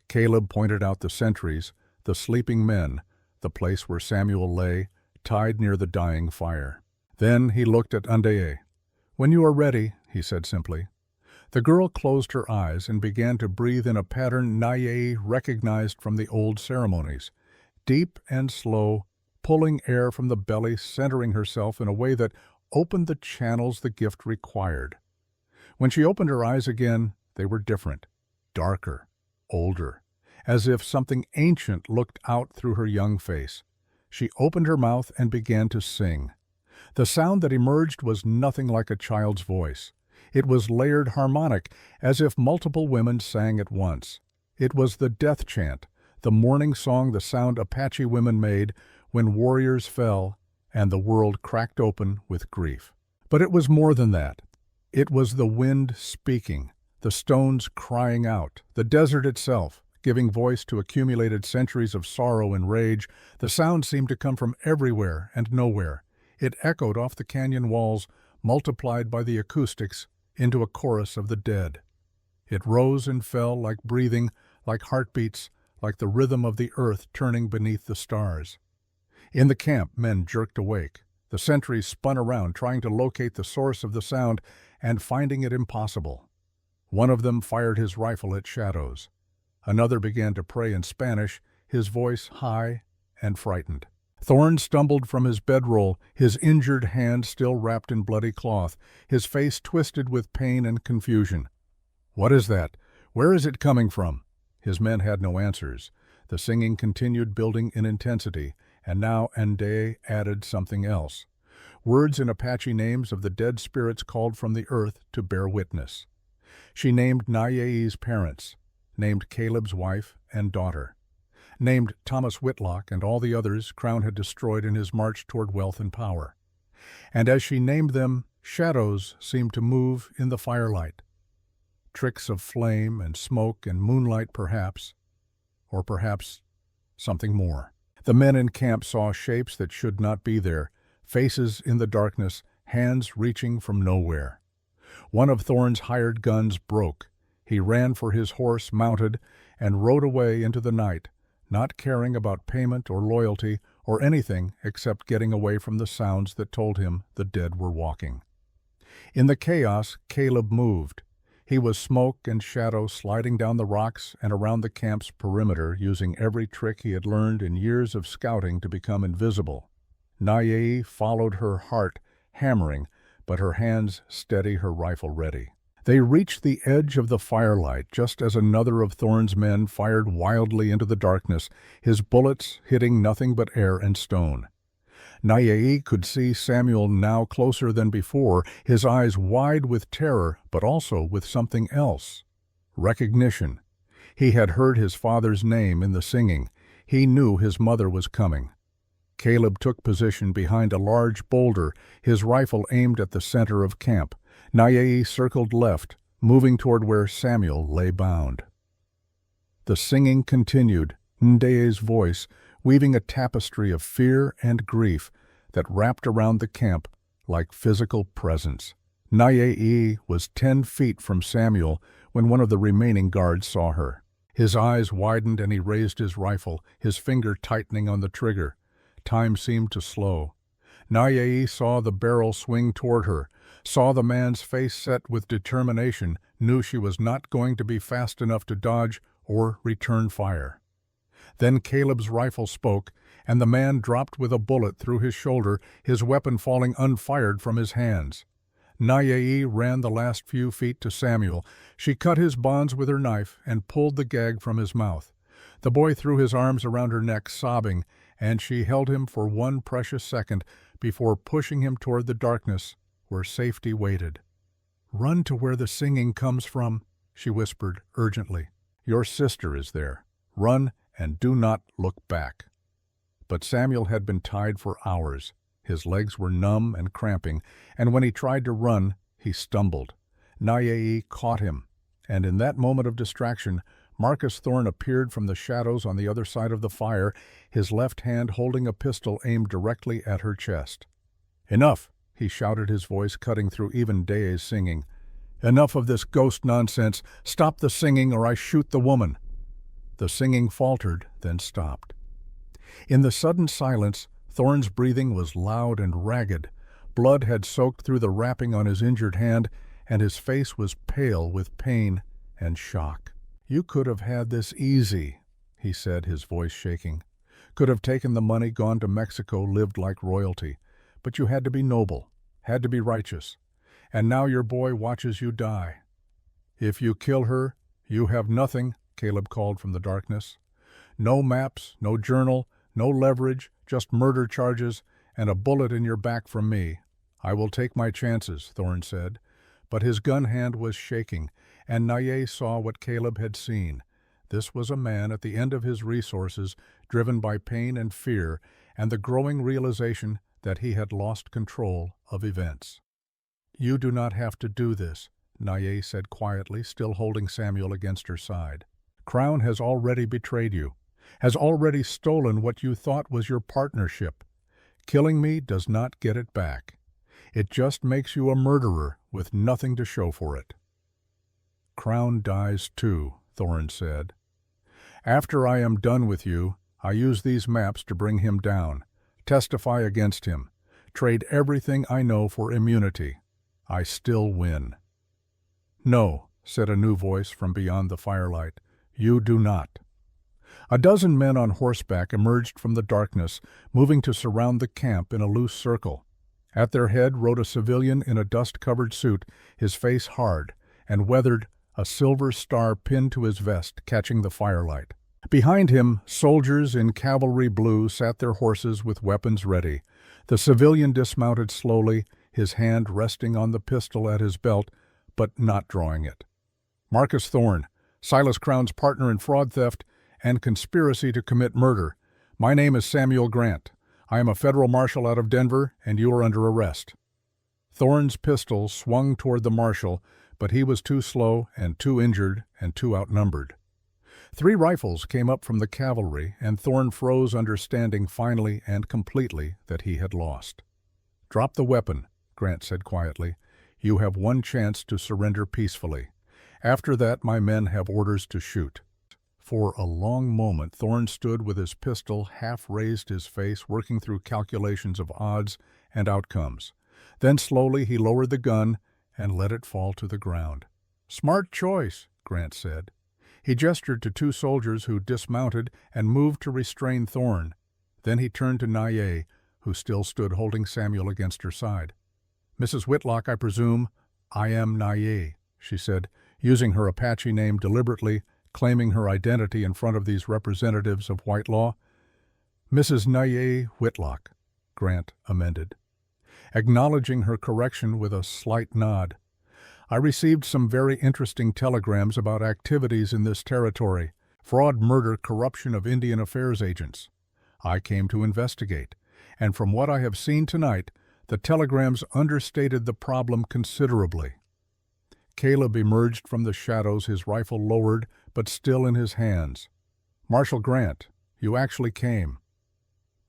Speaker 1: Caleb pointed out the sentries, the sleeping men, the place where Samuel lay, tied near the dying fire. Then he looked at Andaye. "When you are ready," he said simply. The girl closed her eyes and began to breathe in a pattern Naye recognized from the old ceremonies, deep and slow, pulling air from the belly, centering herself in a way that opened the channels the gift required. When she opened her eyes again, they were different, darker, older, as if something ancient looked out through her young face. She opened her mouth and began to sing. The sound that emerged was nothing like a child's voice. It was layered harmonic, as if multiple women sang at once. It was the death chant, the mourning song the sound Apache women made when warriors fell and the world cracked open with grief. But it was more than that. It was the wind speaking, the stones crying out, the desert itself, giving voice to accumulated centuries of sorrow and rage. The sound seemed to come from everywhere and nowhere. It echoed off the canyon walls, multiplied by the acoustics, into a chorus of the dead. It rose and fell like breathing, like heartbeats, like the rhythm of the earth turning beneath the stars. In the camp, men jerked awake. The sentries spun around, trying to locate the source of the sound and finding it impossible. One of them fired his rifle at shadows. Another began to pray in Spanish, his voice high and frightened. Thorn stumbled from his bedroll, his injured hand still wrapped in bloody cloth, his face twisted with pain and confusion. "What is that? Where is it coming from?" His men had no answers. The singing continued, building in intensity, and now Andaye added something else. Words in Apache names of the dead spirits called from the earth to bear witness. She named Naye's parents, named Caleb's wife and daughter, named Thomas Whitlock and all the others Crown had destroyed in his march toward wealth and power. And as she named them, shadows seemed to move in the firelight. Tricks of flame and smoke and moonlight perhaps, or perhaps something more. The men in camp saw shapes that should not be there, faces in the darkness, hands reaching from nowhere. One of Thorn's hired guns broke. He ran for his horse, mounted, and rode away into the night, not caring about payment or loyalty or anything except getting away from the sounds that told him the dead were walking. In the chaos, Caleb moved. He was smoke and shadow sliding down the rocks and around the camp's perimeter, using every trick he had learned in years of scouting to become invisible. Naye followed, her heart hammering, but her hands steady, her rifle ready. They reached the edge of the firelight just as another of Thorn's men fired wildly into the darkness, his bullets hitting nothing but air and stone. Naye could see Samuel now closer than before, his eyes wide with terror, but also with something else. Recognition. He had heard his father's name in the singing. He knew his mother was coming. Caleb took position behind a large boulder, his rifle aimed at the center of camp. Naye circled left, moving toward where Samuel lay bound. The singing continued, Ndaye's voice weaving a tapestry of fear and grief that wrapped around the camp like physical presence. Naye was 10 feet from Samuel when one of the remaining guards saw her. His eyes widened and he raised his rifle, his finger tightening on the trigger. Time seemed to slow. Naye saw the barrel swing toward her, saw the man's face set with determination, knew she was not going to be fast enough to dodge or return fire. Then Caleb's rifle spoke, and the man dropped with a bullet through his shoulder, his weapon falling unfired from his hands. Naye ran the last few feet to Samuel. She cut his bonds with her knife and pulled the gag from his mouth. The boy threw his arms around her neck, sobbing, and she held him for one precious second before pushing him toward the darkness where safety waited. "Run to where the singing comes from," she whispered urgently. "Your sister is there." Run and do not look back." But Samuel had been tied for hours. His legs were numb and cramping, and when he tried to run, he stumbled. Nayei caught him, and in that moment of distraction, Marcus Thorne appeared from the shadows on the other side of the fire, his left hand holding a pistol aimed directly at her chest. "Enough!" he shouted, his voice cutting through even Dae's singing. "Enough of this ghost nonsense! Stop the singing or I shoot the woman!" The singing faltered, then stopped. In the sudden silence, Thorne's breathing was loud and ragged. Blood had soaked through the wrapping on his injured hand, and his face was pale with pain and shock. "You could have had this easy," he said, his voice shaking. "Could have taken the money, gone to Mexico, lived like royalty. But you had to be noble, had to be righteous. And now your boy watches you die." "If you kill her, you have nothing," Caleb called from the darkness. "No maps, no journal, no leverage, just murder charges and a bullet in your back from me." "I will take my chances," Thorne said. But his gun hand was shaking, and Nayei saw what Caleb had seen. This was a man at the end of his resources, driven by pain and fear, and the growing realization that he had lost control of events. "You do not have to do this," Nayei said quietly, still holding Samuel against her side. "Crown has already betrayed you, has already stolen what you thought was your partnership. Killing me does not get it back. It just makes you a murderer with nothing to show for it." "Crown dies too," Thorne said. "After I am done with you, I use these maps to bring him down, testify against him, trade everything I know for immunity. I still win." "No," said a new voice from beyond the firelight. "You do not." A dozen men on horseback emerged from the darkness, moving to surround the camp in a loose circle. At their head rode a civilian in a dust-covered suit, his face hard and weathered, a silver star pinned to his vest, catching the firelight. Behind him, soldiers in cavalry blue sat their horses with weapons ready. The civilian dismounted slowly, his hand resting on the pistol at his belt, but not drawing it. "Marcus Thorne, Silas Crown's partner in fraud theft and conspiracy to commit murder. My name is Samuel Grant. I am a federal marshal out of Denver, and you are under arrest." Thorne's pistol swung toward the marshal, but he was too slow and too injured and too outnumbered. 3 rifles came up from the cavalry, and Thorne froze, understanding finally and completely that he had lost. "Drop the weapon," Grant said quietly. "You have one chance to surrender peacefully. After that, my men have orders to shoot." For a long moment, Thorne stood with his pistol half raised, his face working through calculations of odds and outcomes. Then slowly he lowered the gun and let it fall to the ground. "Smart choice," Grant said. He gestured to 2 soldiers who dismounted and moved to restrain Thorne. Then he turned to Nayei, who still stood holding Samuel against her side. "Mrs. Whitlock, I presume." "I am Nayei," she said, using her Apache name deliberately, claiming her identity in front of these representatives of white law. "Mrs. Nayei Whitlock," Grant amended, acknowledging her correction with a slight nod. "I received some very interesting telegrams about activities in this territory, fraud, murder, corruption of Indian Affairs agents. I came to investigate, and from what I have seen tonight, the telegrams understated the problem considerably." Caleb emerged from the shadows, his rifle lowered, but still in his hands. "Marshal Grant, you actually came."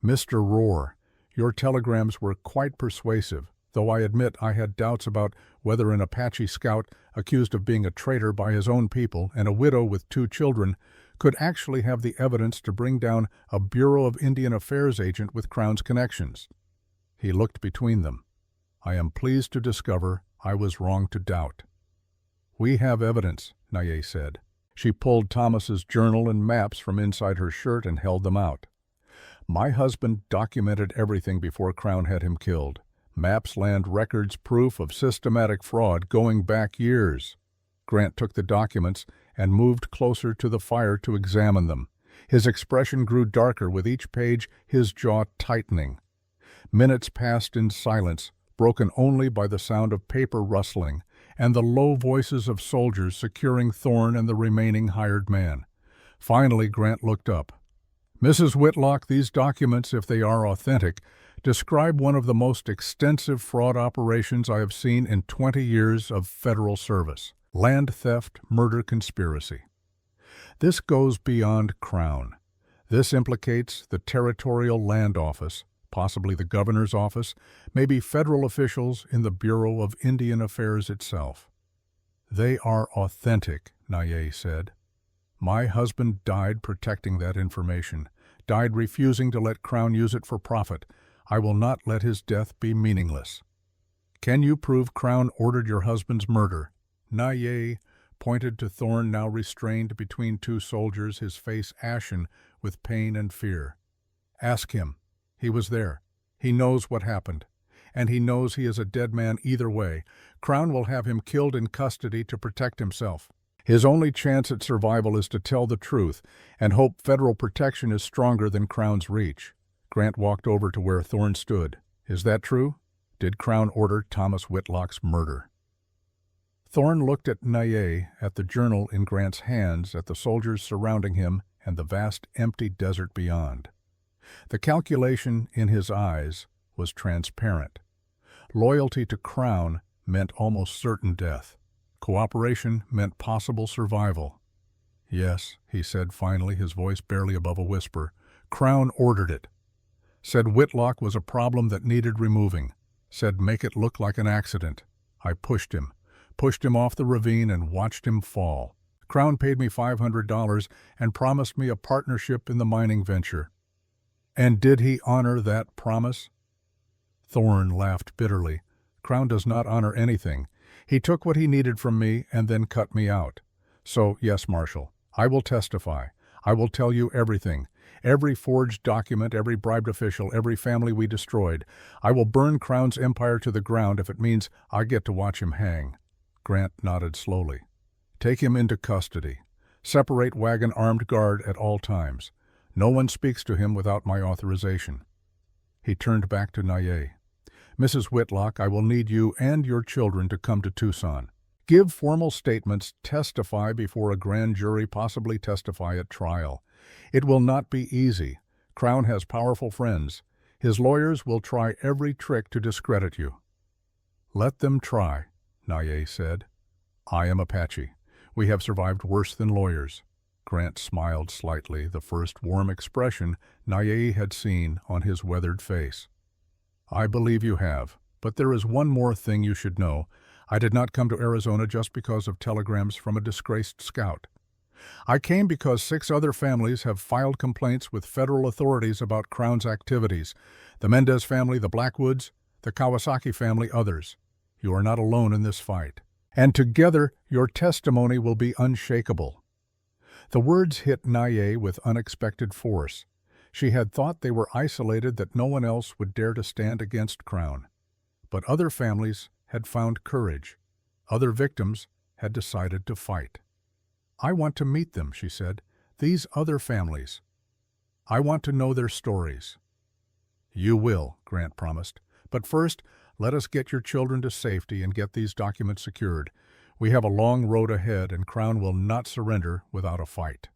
Speaker 1: "Mr. Rohr, your telegrams were quite persuasive, though I admit I had doubts about whether an Apache scout accused of being a traitor by his own people and a widow with 2 children could actually have the evidence to bring down a Bureau of Indian Affairs agent with Crown's connections." He looked between them. "I am pleased to discover I was wrong to doubt." "We have evidence," Nayei said. She pulled Thomas's journal and maps from inside her shirt and held them out. "My husband documented everything before Crown had him killed. Maps, land records, proof of systematic fraud going back years." Grant took the documents and moved closer to the fire to examine them. His expression grew darker with each page, his jaw tightening. Minutes passed in silence, broken only by the sound of paper rustling and the low voices of soldiers securing Thorne and the remaining hired man. Finally, Grant looked up. "Mrs. Whitlock, these documents, if they are authentic, describe one of the most extensive fraud operations I have seen in 20 years of federal service. Land theft, murder conspiracy. This goes beyond Crown. This implicates the Territorial Land Office, possibly the governor's office, maybe federal officials in the Bureau of Indian Affairs itself." "They are authentic," Naye said. "My husband died protecting that information, died refusing to let Crown use it for profit. I will not let his death be meaningless." "Can you prove Crown ordered your husband's murder?" Naye pointed to Thorne, now restrained between two soldiers, his face ashen with pain and fear. "Ask him. He was there. He knows what happened. And he knows he is a dead man either way. Crown will have him killed in custody to protect himself. His only chance at survival is to tell the truth and hope federal protection is stronger than Crown's reach." Grant walked over to where Thorne stood. "Is that true? Did Crown order Thomas Whitlock's murder?" Thorne looked at Naye, at the journal in Grant's hands, at the soldiers surrounding him, and the vast empty desert beyond. The calculation in his eyes was transparent. Loyalty to Crown meant almost certain death. Cooperation meant possible survival. "Yes," he said finally, his voice barely above a whisper. "Crown ordered it. Said Whitlock was a problem that needed removing. Said make it look like an accident. I pushed him off the ravine and watched him fall. Crown paid me $500 and promised me a partnership in the mining venture." "And did he honor that promise?" Thorne laughed bitterly. "Crown does not honor anything. He took what he needed from me and then cut me out. So, yes, Marshal, I will testify. I will tell you everything. Every forged document, every bribed official, every family we destroyed. I will burn Crown's empire to the ground if it means I get to watch him hang." Grant nodded slowly. "Take him into custody. Separate wagon armed guard at all times. No one speaks to him without my authorization." He turned back to Naye. "Mrs. Whitlock, I will need you and your children to come to Tucson. Give formal statements, testify before a grand jury, possibly testify at trial. It will not be easy. Crown has powerful friends. His lawyers will try every trick to discredit you." "Let them try," Naye said. "I am Apache. We have survived worse than lawyers." Grant smiled slightly, the first warm expression Naye had seen on his weathered face. "I believe you have, but there is one more thing you should know. I did not come to Arizona just because of telegrams from a disgraced scout. I came because 6 other families have filed complaints with federal authorities about Crown's activities. The Mendez family, the Blackwoods, the Kawasaki family, others. You are not alone in this fight. And together your testimony will be unshakable." The words hit Naye with unexpected force. She had thought they were isolated, that no one else would dare to stand against Crown. But other families had found courage. Other victims had decided to fight. "I want to meet them," she said. "These other families. I want to know their stories." "You will," Grant promised. "But first, let us get your children to safety and get these documents secured. We have a long road ahead, and Crown will not surrender without a fight."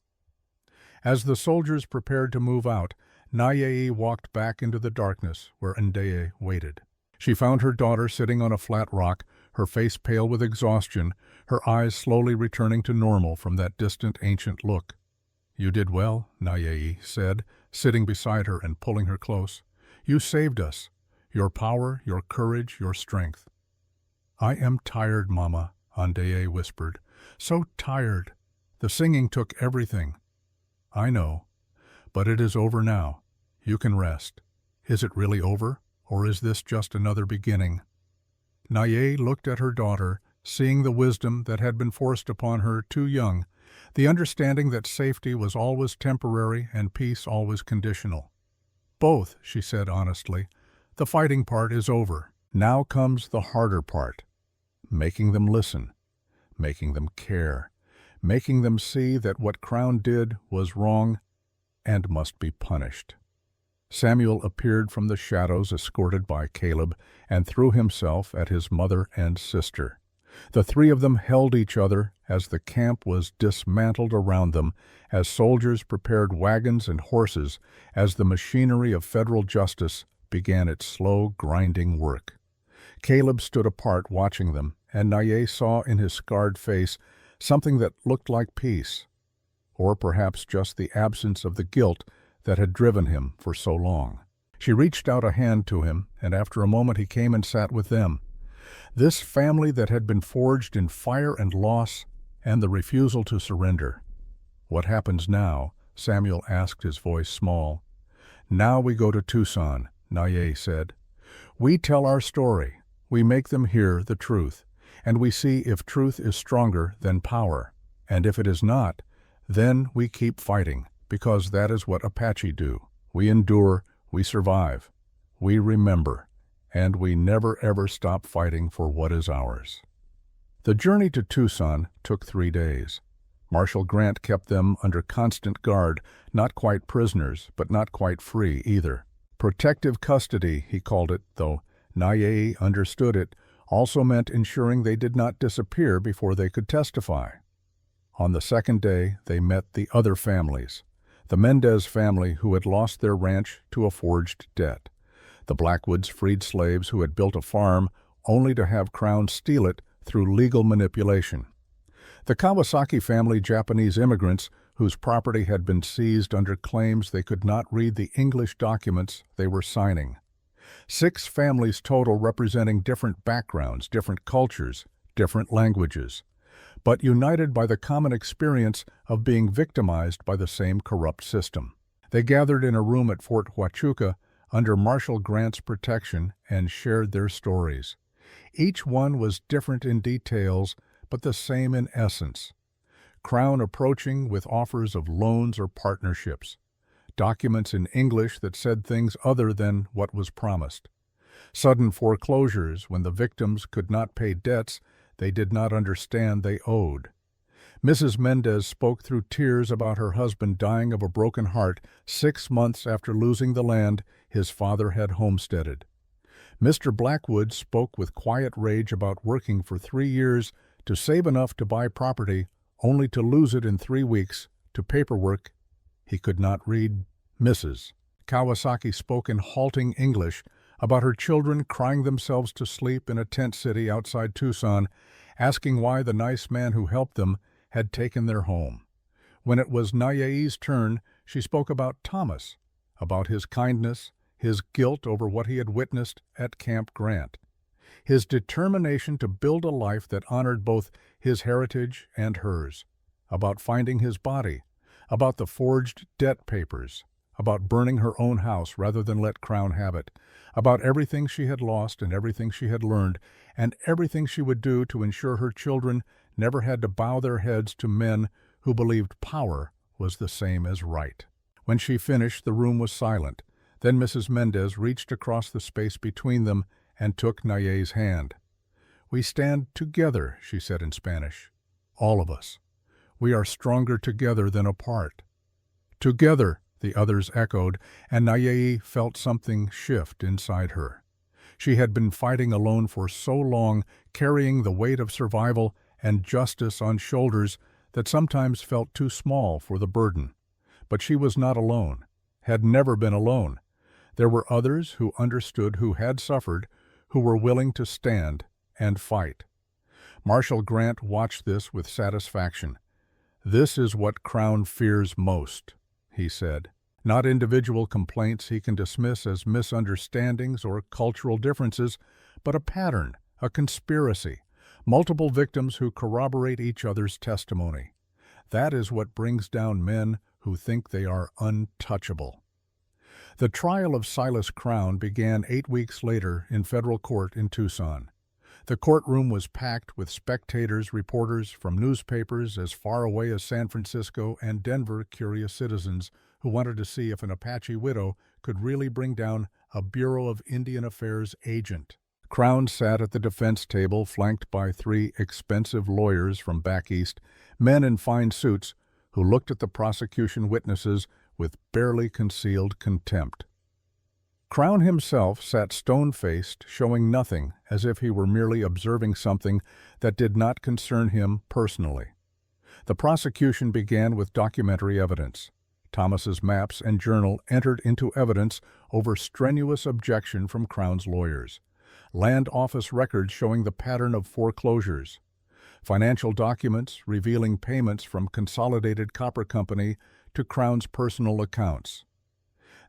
Speaker 1: As the soldiers prepared to move out, Naye walked back into the darkness where Ndeye waited. She found her daughter sitting on a flat rock, her face pale with exhaustion, her eyes slowly returning to normal from that distant ancient look. "You did well," Naye said, sitting beside her and pulling her close. "You saved us. Your power, your courage, your strength." "I am tired, Mama," Ndeye whispered. "So tired. The singing took everything." "I know. But it is over now. You can rest. Is it really over, or is this just another beginning?" Naye looked at her daughter, seeing the wisdom that had been forced upon her too young, the understanding that safety was always temporary and peace always conditional. "Both," she said honestly. "The fighting part is over. Now comes the harder part. Making them listen, making them care, making them see that what Crown did was wrong and must be punished." Samuel appeared from the shadows, escorted by Caleb, and threw himself at his mother and sister. The three of them held each other as the camp was dismantled around them, as soldiers prepared wagons and horses, as the machinery of federal justice began its slow, grinding work. Caleb stood apart watching them, and Naye saw in his scarred face something that looked like peace, or perhaps just the absence of the guilt that had driven him for so long. She reached out a hand to him, and after a moment he came and sat with them. This family that had been forged in fire and loss, and the refusal to surrender. "What happens now?" Samuel asked, his voice small. "Now we go to Tucson," Naye said. "We tell our story. We make them hear the truth, and we see if truth is stronger than power. And if it is not, then we keep fighting, because that is what Apache do. We endure, we survive, we remember, and we never ever stop fighting for what is ours." The journey to Tucson took 3 days. Marshal Grant kept them under constant guard, not quite prisoners, but not quite free either. Protective custody, he called it, though Naye understood it, also meant ensuring they did not disappear before they could testify. On the second day, they met the other families. The Mendez family who had lost their ranch to a forged debt. The Blackwoods freed slaves who had built a farm only to have Crown steal it through legal manipulation. The Kawasaki family Japanese immigrants whose property had been seized under claims they could not read the English documents they were signing. 6 families total representing different backgrounds, different cultures, different languages, but united by the common experience of being victimized by the same corrupt system. They gathered in a room at Fort Huachuca under Marshal Grant's protection and shared their stories. Each one was different in details, but the same in essence. Crown approaching with offers of loans or partnerships. Documents in English that said things other than what was promised. Sudden foreclosures when the victims could not pay debts they did not understand they owed. Mrs. Mendez spoke through tears about her husband dying of a broken heart 6 months after losing the land his father had homesteaded. Mr. Blackwood spoke with quiet rage about working for 3 years to save enough to buy property, only to lose it in 3 weeks to paperwork he could not read. Mrs. Kawasaki spoke in halting English about her children crying themselves to sleep in a tent city outside Tucson, asking why the nice man who helped them had taken their home. When it was Naye's turn, she spoke about Thomas, about his kindness, his guilt over what he had witnessed at Camp Grant, his determination to build a life that honored both his heritage and hers, about finding his body, about the forged debt papers, about burning her own house rather than let Crown have it, about everything she had lost and everything she had learned, and everything she would do to ensure her children never had to bow their heads to men who believed power was the same as right. When she finished, the room was silent. Then Mrs. Mendez reached across the space between them and took Naye's hand. "We stand together," she said in Spanish. "All of us. We are stronger together than apart." "Together," the others echoed, and Naye felt something shift inside her. She had been fighting alone for so long, carrying the weight of survival and justice on shoulders that sometimes felt too small for the burden. But she was not alone, had never been alone. There were others who understood, who had suffered, who were willing to stand and fight. Marshal Grant watched this with satisfaction. "This is what Crown fears most," he said. "Not individual complaints he can dismiss as misunderstandings or cultural differences, but a pattern, a conspiracy, multiple victims who corroborate each other's testimony. That is what brings down men who think they are untouchable." The trial of Silas Crown began 8 weeks later in federal court in Tucson. The courtroom was packed with spectators, reporters from newspapers as far away as San Francisco and Denver, curious citizens who wanted to see if an Apache widow could really bring down a Bureau of Indian Affairs agent. Crown sat at the defense table, flanked by 3 expensive lawyers from back east, men in fine suits, who looked at the prosecution witnesses with barely concealed contempt. Crown himself sat stone-faced, showing nothing, as if he were merely observing something that did not concern him personally. The prosecution began with documentary evidence. Thomas's maps and journal entered into evidence over strenuous objection from Crown's lawyers. Land office records showing the pattern of foreclosures. Financial documents revealing payments from Consolidated Copper Company to Crown's personal accounts.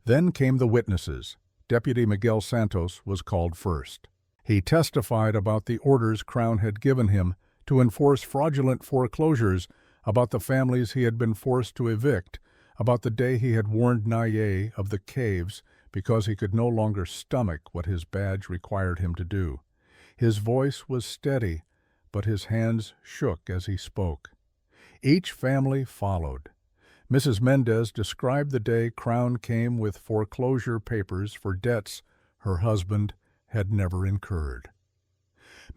Speaker 1: Then came the witnesses. Deputy Miguel Santos was called first. He testified about the orders Crown had given him to enforce fraudulent foreclosures, about the families he had been forced to evict, about the day he had warned Naye of the caves because he could no longer stomach what his badge required him to do. His voice was steady, but his hands shook as he spoke. Each family followed. Mrs. Mendez described the day Crown came with foreclosure papers for debts her husband had never incurred.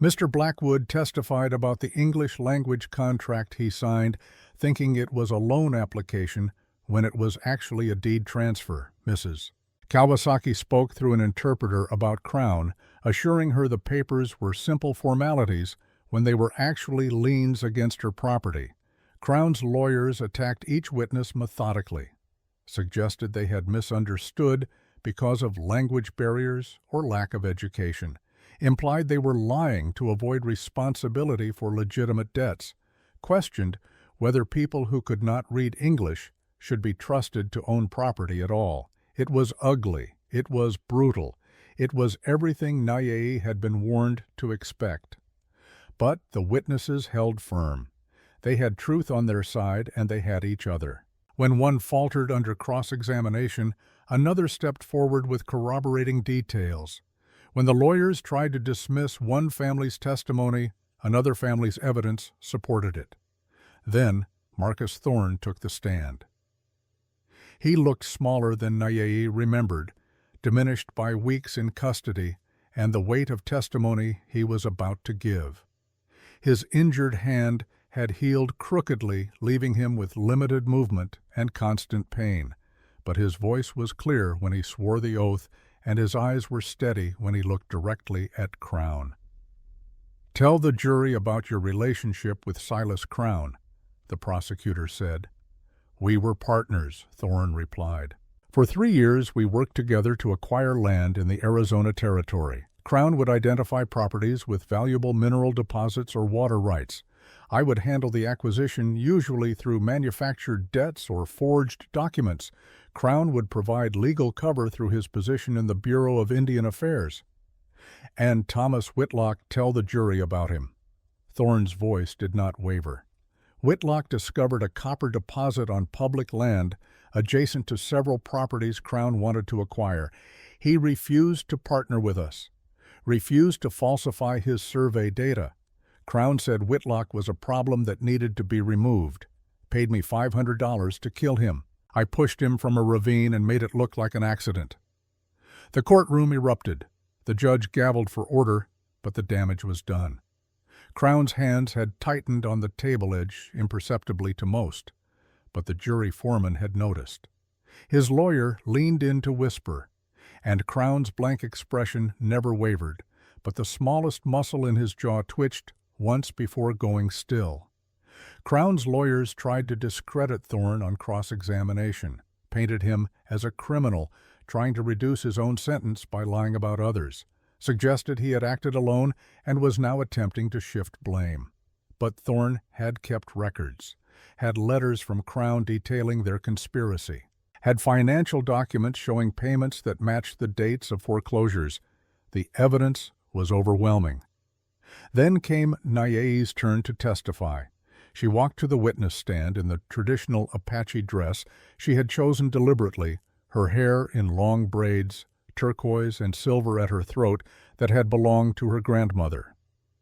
Speaker 1: Mr. Blackwood testified about the English language contract he signed, thinking it was a loan application when it was actually a deed transfer. Mrs. Kawasaki spoke through an interpreter about Crown, assuring her the papers were simple formalities when they were actually liens against her property. Crown's lawyers attacked each witness methodically, suggested they had misunderstood because of language barriers or lack of education, implied they were lying to avoid responsibility for legitimate debts, questioned whether people who could not read English should be trusted to own property at all. It was ugly. It was brutal. It was everything Naye had been warned to expect. But the witnesses held firm. They had truth on their side, and they had each other. When one faltered under cross-examination, another stepped forward with corroborating details. When the lawyers tried to dismiss one family's testimony, another family's evidence supported it. Then Marcus Thorne took the stand. He looked smaller than Naye remembered, diminished by weeks in custody and the weight of testimony he was about to give. His injured hand had healed crookedly, leaving him with limited movement and constant pain, but his voice was clear when he swore the oath, and his eyes were steady when he looked directly at Crown. "Tell the jury about your relationship with Silas Crown," the prosecutor said. "We were partners," Thorne replied. "For 3 years we worked together to acquire land in the Arizona Territory. Crown would identify properties with valuable mineral deposits or water rights. I would handle the acquisition usually through manufactured debts or forged documents. Crown would provide legal cover through his position in the Bureau of Indian Affairs." "And Thomas Whitlock, tell the jury about him." Thorne's voice did not waver. "Whitlock discovered a copper deposit on public land adjacent to several properties Crown wanted to acquire. He refused to partner with us, refused to falsify his survey data. Crown said Whitlock was a problem that needed to be removed, paid me $500 to kill him. I pushed him from a ravine and made it look like an accident." The courtroom erupted. The judge gavelled for order, but the damage was done. Crown's hands had tightened on the table edge imperceptibly to most, but the jury foreman had noticed. His lawyer leaned in to whisper, and Crown's blank expression never wavered, but the smallest muscle in his jaw twitched once before going still. Crown's lawyers tried to discredit Thorne on cross-examination, painted him as a criminal trying to reduce his own sentence by lying about others, suggested he had acted alone and was now attempting to shift blame. But Thorne had kept records, had letters from Crown detailing their conspiracy, had financial documents showing payments that matched the dates of foreclosures. The evidence was overwhelming. Then came Naye's turn to testify. She walked to the witness stand in the traditional Apache dress she had chosen deliberately, her hair in long braids, turquoise and silver at her throat that had belonged to her grandmother.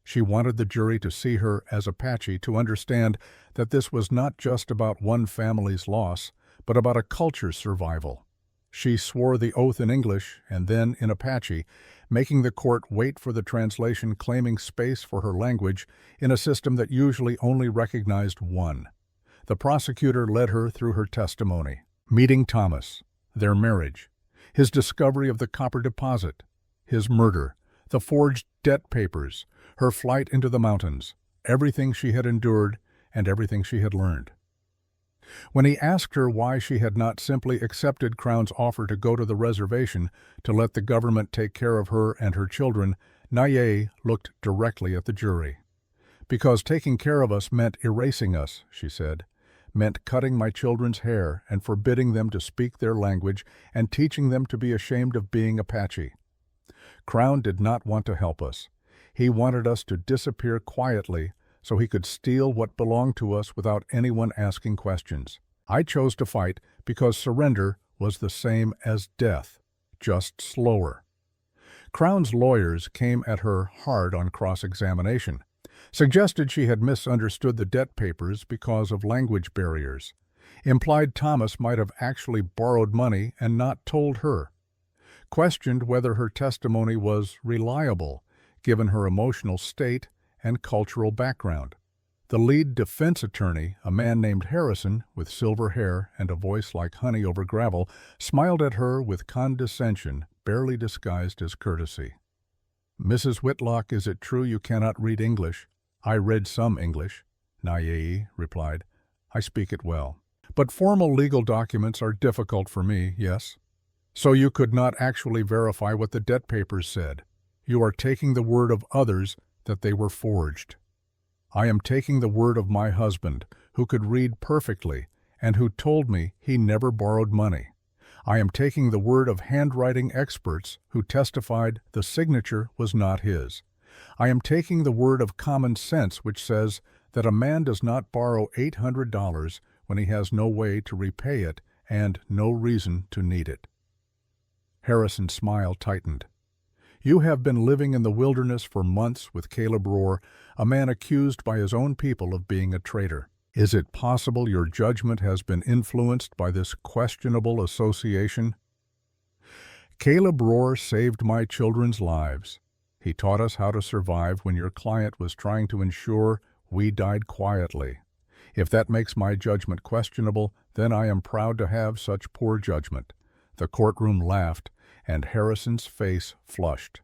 Speaker 1: She wanted the jury to see her as Apache, to understand that this was not just about one family's loss, but about a culture's survival. She swore the oath in English and then in Apache, making the court wait for the translation, claiming space for her language in a system that usually only recognized one. The prosecutor led her through her testimony. Meeting Thomas, their marriage, His discovery of the copper deposit, his murder, the forged debt papers, her flight into the mountains, everything she had endured and everything she had learned. When he asked her why she had not simply accepted Crown's offer to go to the reservation to let the government take care of her and her children, Naye looked directly at the jury. "Because taking care of us meant erasing us," she said, "meant cutting my children's hair and forbidding them to speak their language and teaching them to be ashamed of being Apache. Crown did not want to help us. He wanted us to disappear quietly so he could steal what belonged to us without anyone asking questions. I chose to fight because surrender was the same as death, just slower." Crown's lawyers came at her hard on cross-examination, suggested she had misunderstood the debt papers because of language barriers, implied Thomas might have actually borrowed money and not told her, questioned whether her testimony was reliable given her emotional state and cultural background. The lead defense attorney, a man named Harrison with silver hair and a voice like honey over gravel, smiled at her with condescension barely disguised as courtesy. "Mrs. Whitlock, is it true you cannot read English?" "I read some English," Naye replied. "I speak it well. But formal legal documents are difficult for me, yes." "So you could not actually verify what the debt papers said. You are taking the word of others that they were forged." "I am taking the word of my husband, who could read perfectly and who told me he never borrowed money. I am taking the word of handwriting experts who testified the signature was not his. I am taking the word of common sense which says that a man does not borrow $800 when he has no way to repay it and no reason to need it." Harrison's smile tightened. "You have been living in the wilderness for months with Caleb Rohr, a man accused by his own people of being a traitor. Is it possible your judgment has been influenced by this questionable association?" "Caleb Rohr saved my children's lives. He taught us how to survive when your client was trying to ensure we died quietly. If that makes my judgment questionable, then I am proud to have such poor judgment." The courtroom laughed, and Harrison's face flushed.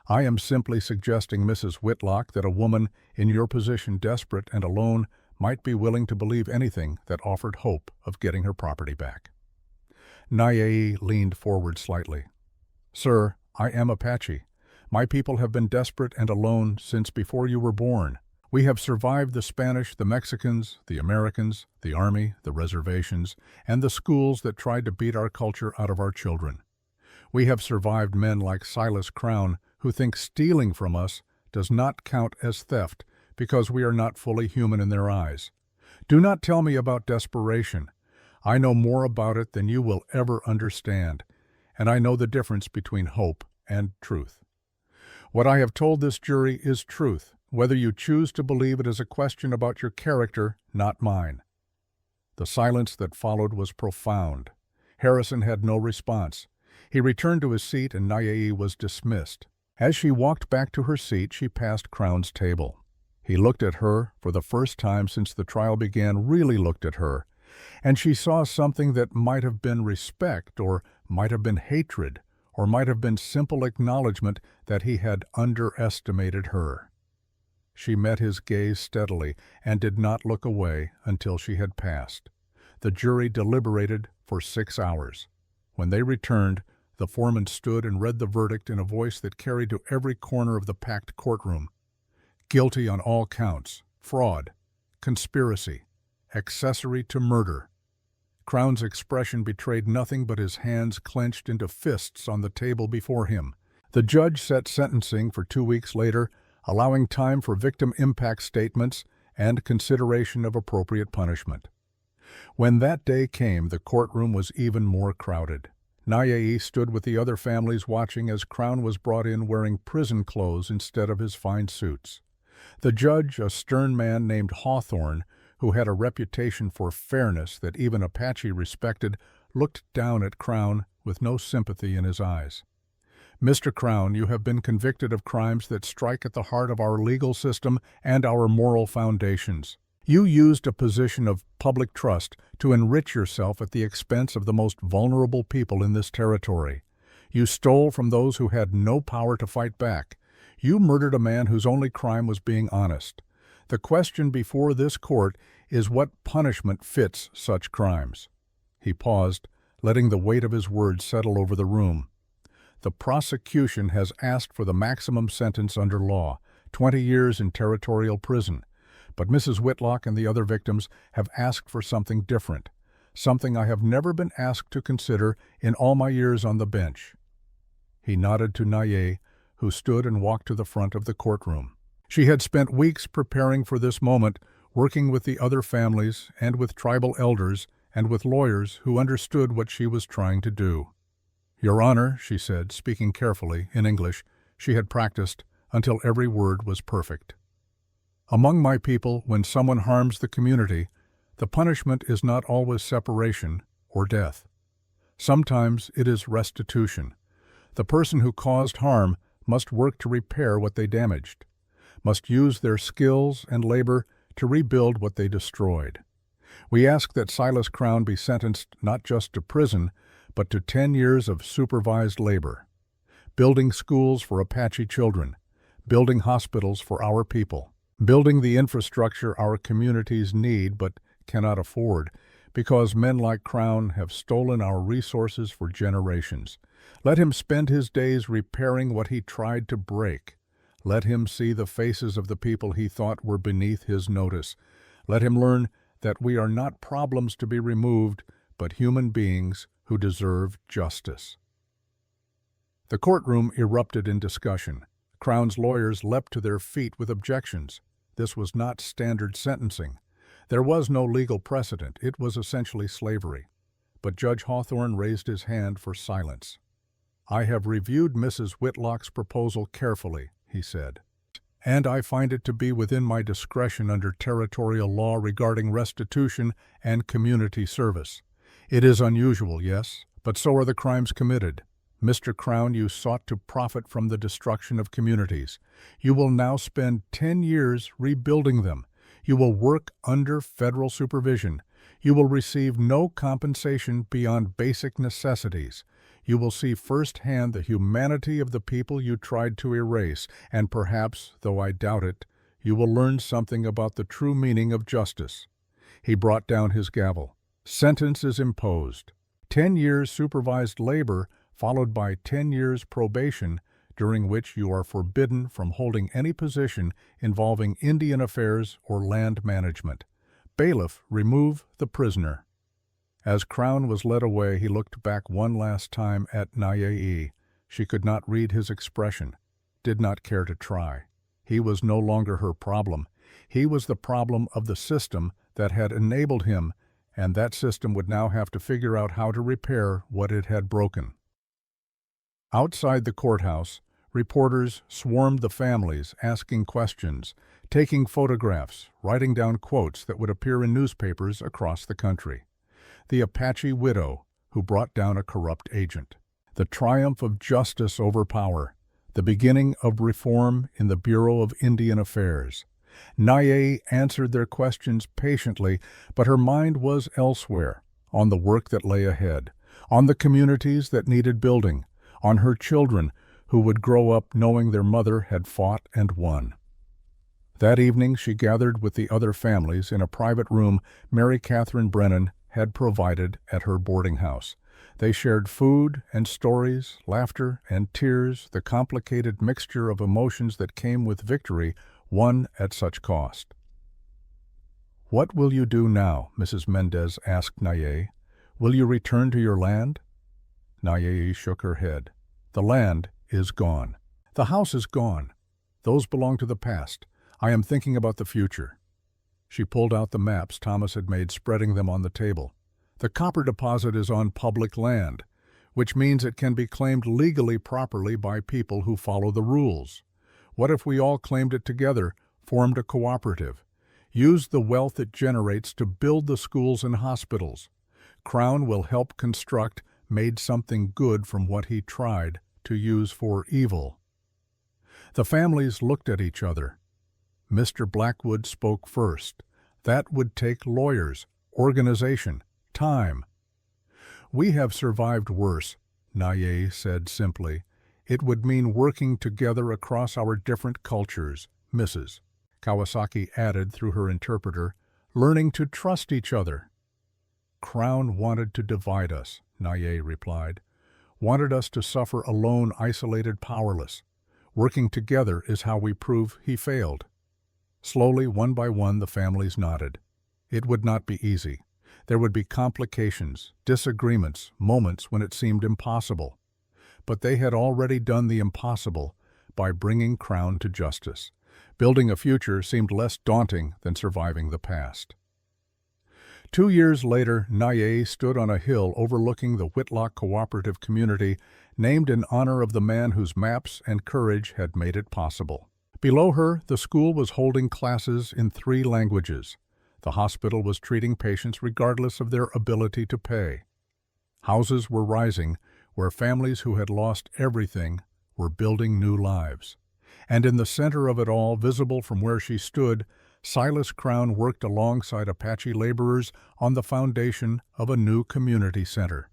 Speaker 1: "I am simply suggesting, Mrs. Whitlock, that a woman in your position, desperate and alone, might be willing to believe anything that offered hope of getting her property back." Naye leaned forward slightly. "Sir, I am Apache. My people have been desperate and alone since before you were born. We have survived the Spanish, the Mexicans, the Americans, the army, the reservations, and the schools that tried to beat our culture out of our children. We have survived men like Silas Crown, who think stealing from us does not count as theft because we are not fully human in their eyes. Do not tell me about desperation. I know more about it than you will ever understand, and I know the difference between hope and truth. What I have told this jury is truth. Whether you choose to believe it is a question about your character, not mine." The silence that followed was profound. Harrison had no response. He returned to his seat and Naye was dismissed. As she walked back to her seat, she passed Crown's table. He looked at her for the first time since the trial began, really looked at her, and she saw something that might have been respect or might have been hatred or might have been simple acknowledgement that he had underestimated her. She met his gaze steadily and did not look away until she had passed. The jury deliberated for 6 hours. When they returned, the foreman stood and read the verdict in a voice that carried to every corner of the packed courtroom. "Guilty on all counts: fraud, conspiracy, accessory to murder." Crown's expression betrayed nothing but his hands clenched into fists on the table before him. The judge set sentencing for 2 weeks later, allowing time for victim impact statements and consideration of appropriate punishment. When that day came, the courtroom was even more crowded. Naye stood with the other families watching as Crown was brought in wearing prison clothes instead of his fine suits. The judge, a stern man named Hawthorne, who had a reputation for fairness that even Apache respected, looked down at Crown with no sympathy in his eyes. "Mr. Crown, you have been convicted of crimes that strike at the heart of our legal system and our moral foundations. You used a position of public trust to enrich yourself at the expense of the most vulnerable people in this territory. You stole from those who had no power to fight back. You murdered a man whose only crime was being honest. The question before this court is what punishment fits such crimes." He paused, letting the weight of his words settle over the room. "The prosecution has asked for the maximum sentence under law, 20 years in territorial prison. But Mrs. Whitlock and the other victims have asked for something different, something I have never been asked to consider in all my years on the bench." He nodded to Naye, who stood and walked to the front of the courtroom. She had spent weeks preparing for this moment, working with the other families and with tribal elders and with lawyers who understood what she was trying to do. "Your Honor," she said, speaking carefully, in English, she had practiced until every word was perfect. "Among my people, when someone harms the community, the punishment is not always separation or death. Sometimes it is restitution. The person who caused harm must work to repair what they damaged, must use their skills and labor to rebuild what they destroyed. We ask that Silas Crown be sentenced not just to prison, but to 10 years of supervised labor, building schools for Apache children, building hospitals for our people, building the infrastructure our communities need but cannot afford, because men like Crown have stolen our resources for generations. Let him spend his days repairing what he tried to break. Let him see the faces of the people he thought were beneath his notice. Let him learn that we are not problems to be removed, but human beings who deserve justice." The courtroom erupted in discussion. Crown's lawyers leapt to their feet with objections. This was not standard sentencing. There was no legal precedent. It was essentially slavery. But Judge Hawthorne raised his hand for silence. "I have reviewed Mrs. Whitlock's proposal carefully," he said, "and I find it to be within my discretion under territorial law regarding restitution and community service. It is unusual, yes, but so are the crimes committed. Mr. Crown, you sought to profit from the destruction of communities. You will now spend 10 years rebuilding them. You will work under federal supervision. You will receive no compensation beyond basic necessities. You will see firsthand the humanity of the people you tried to erase, and perhaps, though I doubt it, you will learn something about the true meaning of justice." He brought down his gavel. "Sentence is imposed. 10 years supervised labor followed by 10 years probation, during which you are forbidden from holding any position involving Indian affairs or land management. Bailiff, remove the prisoner." As Crown was led away, he looked back one last time at Naye. She could not read his expression, did not care to try. He was no longer her problem. He was the problem of the system that had enabled him, and that system would now have to figure out how to repair what it had broken. Outside the courthouse, reporters swarmed the families, asking questions, taking photographs, writing down quotes that would appear in newspapers across the country. The Apache widow who brought down a corrupt agent. The triumph of justice over power. The beginning of reform in the Bureau of Indian Affairs. Naye answered their questions patiently, but her mind was elsewhere, on the work that lay ahead, on the communities that needed building, on her children who would grow up knowing their mother had fought and won. That evening she gathered with the other families in a private room Mary Catherine Brennan had provided at her boarding house. They shared food and stories, laughter and tears, the complicated mixture of emotions that came with victory won at such cost. "What will you do now?" Mrs. Mendez asked Naye. "Will you return to your land?" Naye shook her head. "The land is gone. The house is gone. Those belong to the past. I am thinking about the future." She pulled out the maps Thomas had made, spreading them on the table. "The copper deposit is on public land, which means it can be claimed legally properly by people who follow the rules. What if we all claimed it together, formed a cooperative, used the wealth it generates to build the schools and hospitals? Crown will help construct, made something good from what he tried to use for evil." The families looked at each other. Mr. Blackwood spoke first. That would take lawyers, organization, time. We have survived worse, Naye said simply. It would mean working together across our different cultures, Mrs. Kawasaki added through her interpreter, learning to trust each other. Crown wanted to divide us, Naye replied. Wanted us to suffer alone, isolated, powerless. Working together is how we prove he failed. Slowly, one by one, the families nodded. It would not be easy. There would be complications, disagreements, moments when it seemed impossible. But they had already done the impossible by bringing Crown to justice. Building a future seemed less daunting than surviving the past. 2 years later, Naye stood on a hill overlooking the Whitlock Cooperative Community, named in honor of the man whose maps and courage had made it possible. Below her, the school was holding classes in 3 languages. The hospital was treating patients regardless of their ability to pay. Houses were rising, where families who had lost everything were building new lives. And in the center of it all, visible from where she stood, Silas Crown worked alongside Apache laborers on the foundation of a new community center.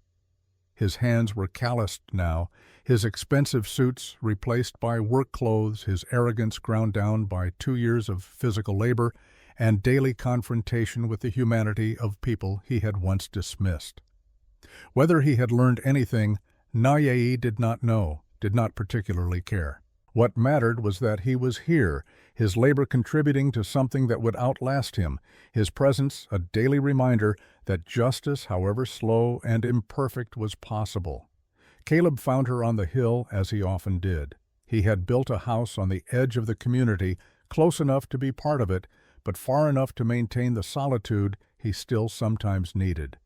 Speaker 1: His hands were calloused now, his expensive suits replaced by work clothes, his arrogance ground down by 2 years of physical labor and daily confrontation with the humanity of people he had once dismissed. Whether he had learned anything, Naye did not know, did not particularly care. What mattered was that he was here, his labor contributing to something that would outlast him, his presence a daily reminder that justice, however slow and imperfect, was possible. Caleb found her on the hill, as he often did. He had built a house on the edge of the community, close enough to be part of it, but far enough to maintain the solitude he still sometimes needed.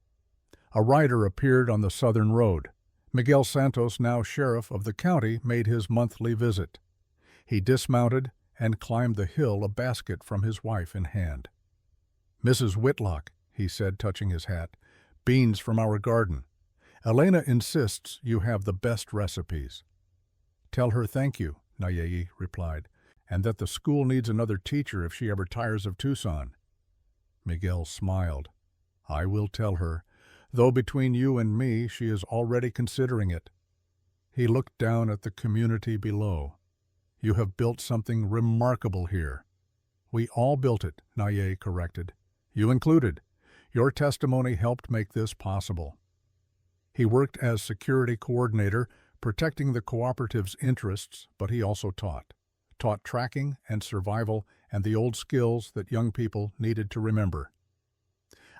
Speaker 1: A rider appeared on the southern road. Miguel Santos, now sheriff of the county, made his monthly visit. He dismounted and climbed the hill, a basket from his wife in hand. "Mrs. Whitlock," he said, touching his hat, "beans from our garden. Elena insists you have the best recipes." "Tell her thank you," Naye replied, "and that the school needs another teacher if she ever tires of Tucson." Miguel smiled. "I will tell her, though between you and me she is already considering it." He looked down at the community below. "You have built something remarkable here." "We all built it," Naye corrected. "You included. Your testimony helped make this possible." He worked as security coordinator, protecting the cooperative's interests, but he also taught tracking and survival and the old skills that young people needed to remember.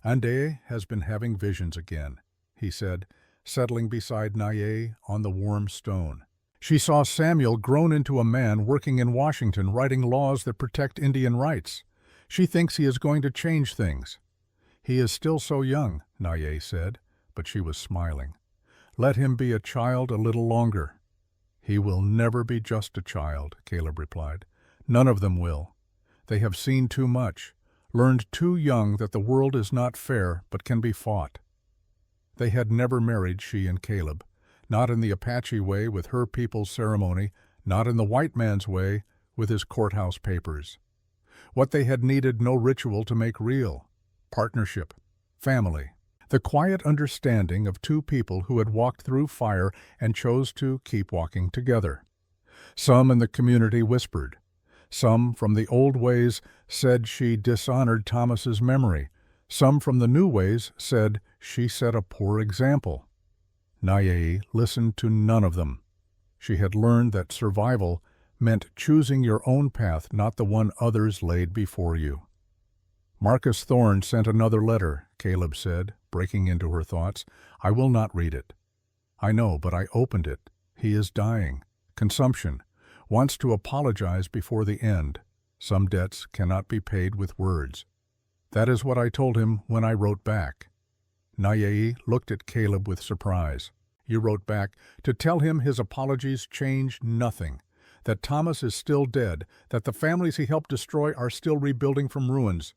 Speaker 1: "Ande has been having visions again," he said, settling beside Naye on the warm stone. "She saw Samuel grown into a man working in Washington, writing laws that protect Indian rights. She thinks he is going to change things." "He is still so young," Naye said, but she was smiling. "Let him be a child a little longer." "He will never be just a child," Caleb replied. "None of them will. They have seen too much, learned too young that the world is not fair but can be fought." They had never married, she and Caleb, not in the Apache way with her people's ceremony, not in the white man's way with his courthouse papers. What they had needed no ritual to make real: partnership, family. The quiet understanding of 2 people who had walked through fire and chose to keep walking together. Some in the community whispered. Some from the old ways said she dishonored Thomas's memory. Some from the new ways said she set a poor example. Naye listened to none of them. She had learned that survival meant choosing your own path, not the one others laid before you. "Marcus Thorne sent another letter," Caleb said, breaking into her thoughts. "I will not read it." "I know, but I opened it. He is dying. Consumption. Wants to apologize before the end. Some debts cannot be paid with words." "That is what I told him when I wrote back." Naye looked at Caleb with surprise. "You wrote back to tell him his apologies change nothing, that Thomas is still dead, that the families he helped destroy are still rebuilding from ruins.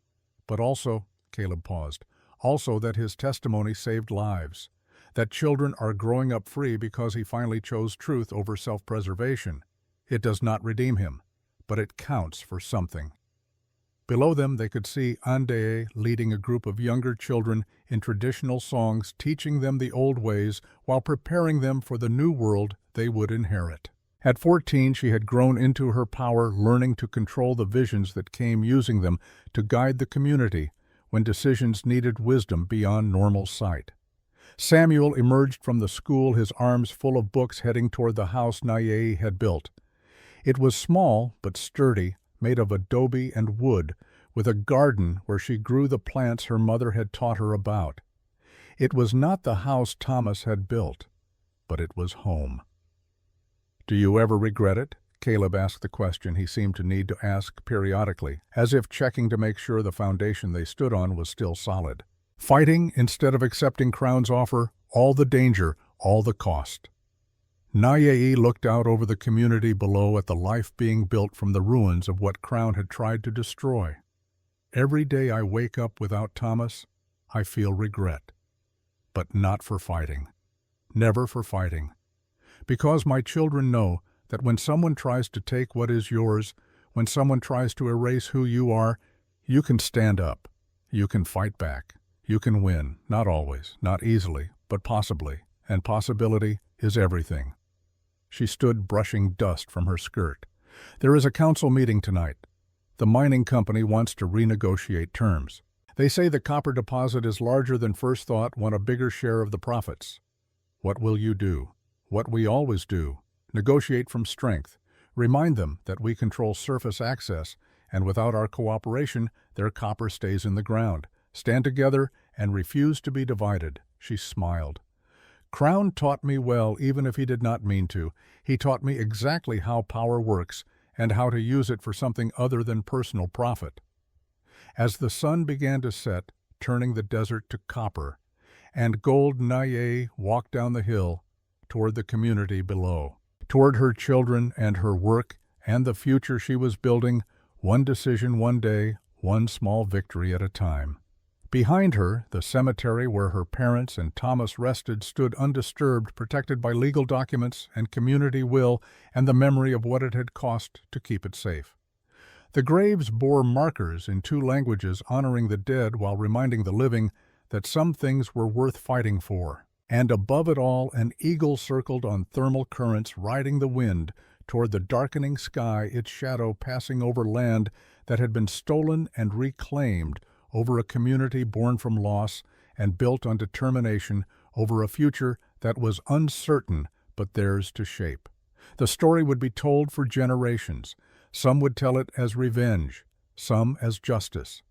Speaker 1: But also," Caleb paused, "also that his testimony saved lives, that children are growing up free because he finally chose truth over self-preservation. It does not redeem him, but it counts for something." Below them they could see Andeye leading a group of younger children in traditional songs, teaching them the old ways while preparing them for the new world they would inherit. At 14, she had grown into her power, learning to control the visions that came, using them to guide the community when decisions needed wisdom beyond normal sight. Samuel emerged from the school, his arms full of books, heading toward the house Naye had built. It was small but sturdy, made of adobe and wood, with a garden where she grew the plants her mother had taught her about. It was not the house Thomas had built, but it was home. "Do you ever regret it?" Caleb asked the question he seemed to need to ask periodically, as if checking to make sure the foundation they stood on was still solid. Fighting instead of accepting Crown's offer, all the danger, all the cost. Naye looked out over the community below at the life being built from the ruins of what Crown had tried to destroy. "Every day I wake up without Thomas, I feel regret. But not for fighting. Never for fighting. Because my children know that when someone tries to take what is yours, when someone tries to erase who you are, you can stand up. You can fight back. You can win. Not always, not easily, but possibly. And possibility is everything." She stood brushing dust from her skirt. "There is a council meeting tonight. The mining company wants to renegotiate terms. They say the copper deposit is larger than first thought, want a bigger share of the profits. What will you do? What we always do. Negotiate from strength. Remind them that we control surface access, and without our cooperation, their copper stays in the ground. Stand together and refuse to be divided." She smiled. "Crown taught me well, even if he did not mean to. He taught me exactly how power works and how to use it for something other than personal profit." As the sun began to set, turning the desert to copper, and gold, Naye walked down the hill toward the community below, toward her children and her work and the future she was building, one decision one day, one small victory at a time. Behind her, the cemetery where her parents and Thomas rested stood undisturbed, protected by legal documents and community will and the memory of what it had cost to keep it safe. The graves bore markers in 2 languages honoring the dead while reminding the living that some things were worth fighting for. And above it all, an eagle circled on thermal currents, riding the wind toward the darkening sky, its shadow passing over land that had been stolen and reclaimed, over a community born from loss and built on determination, over a future that was uncertain but theirs to shape. The story would be told for generations. Some would tell it as revenge, some as justice,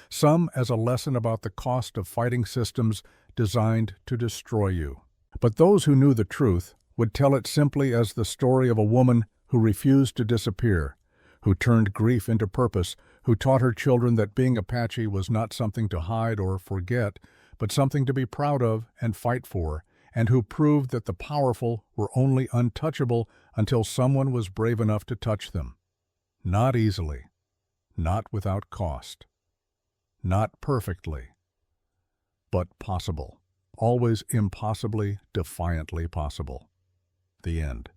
Speaker 1: some as a lesson about the cost of fighting systems designed to destroy you. But those who knew the truth would tell it simply as the story of a woman who refused to disappear, who turned grief into purpose, who taught her children that being Apache was not something to hide or forget, but something to be proud of and fight for, and who proved that the powerful were only untouchable until someone was brave enough to touch them. Not easily, not without cost, not perfectly, but possible. Always impossibly, defiantly possible. The end.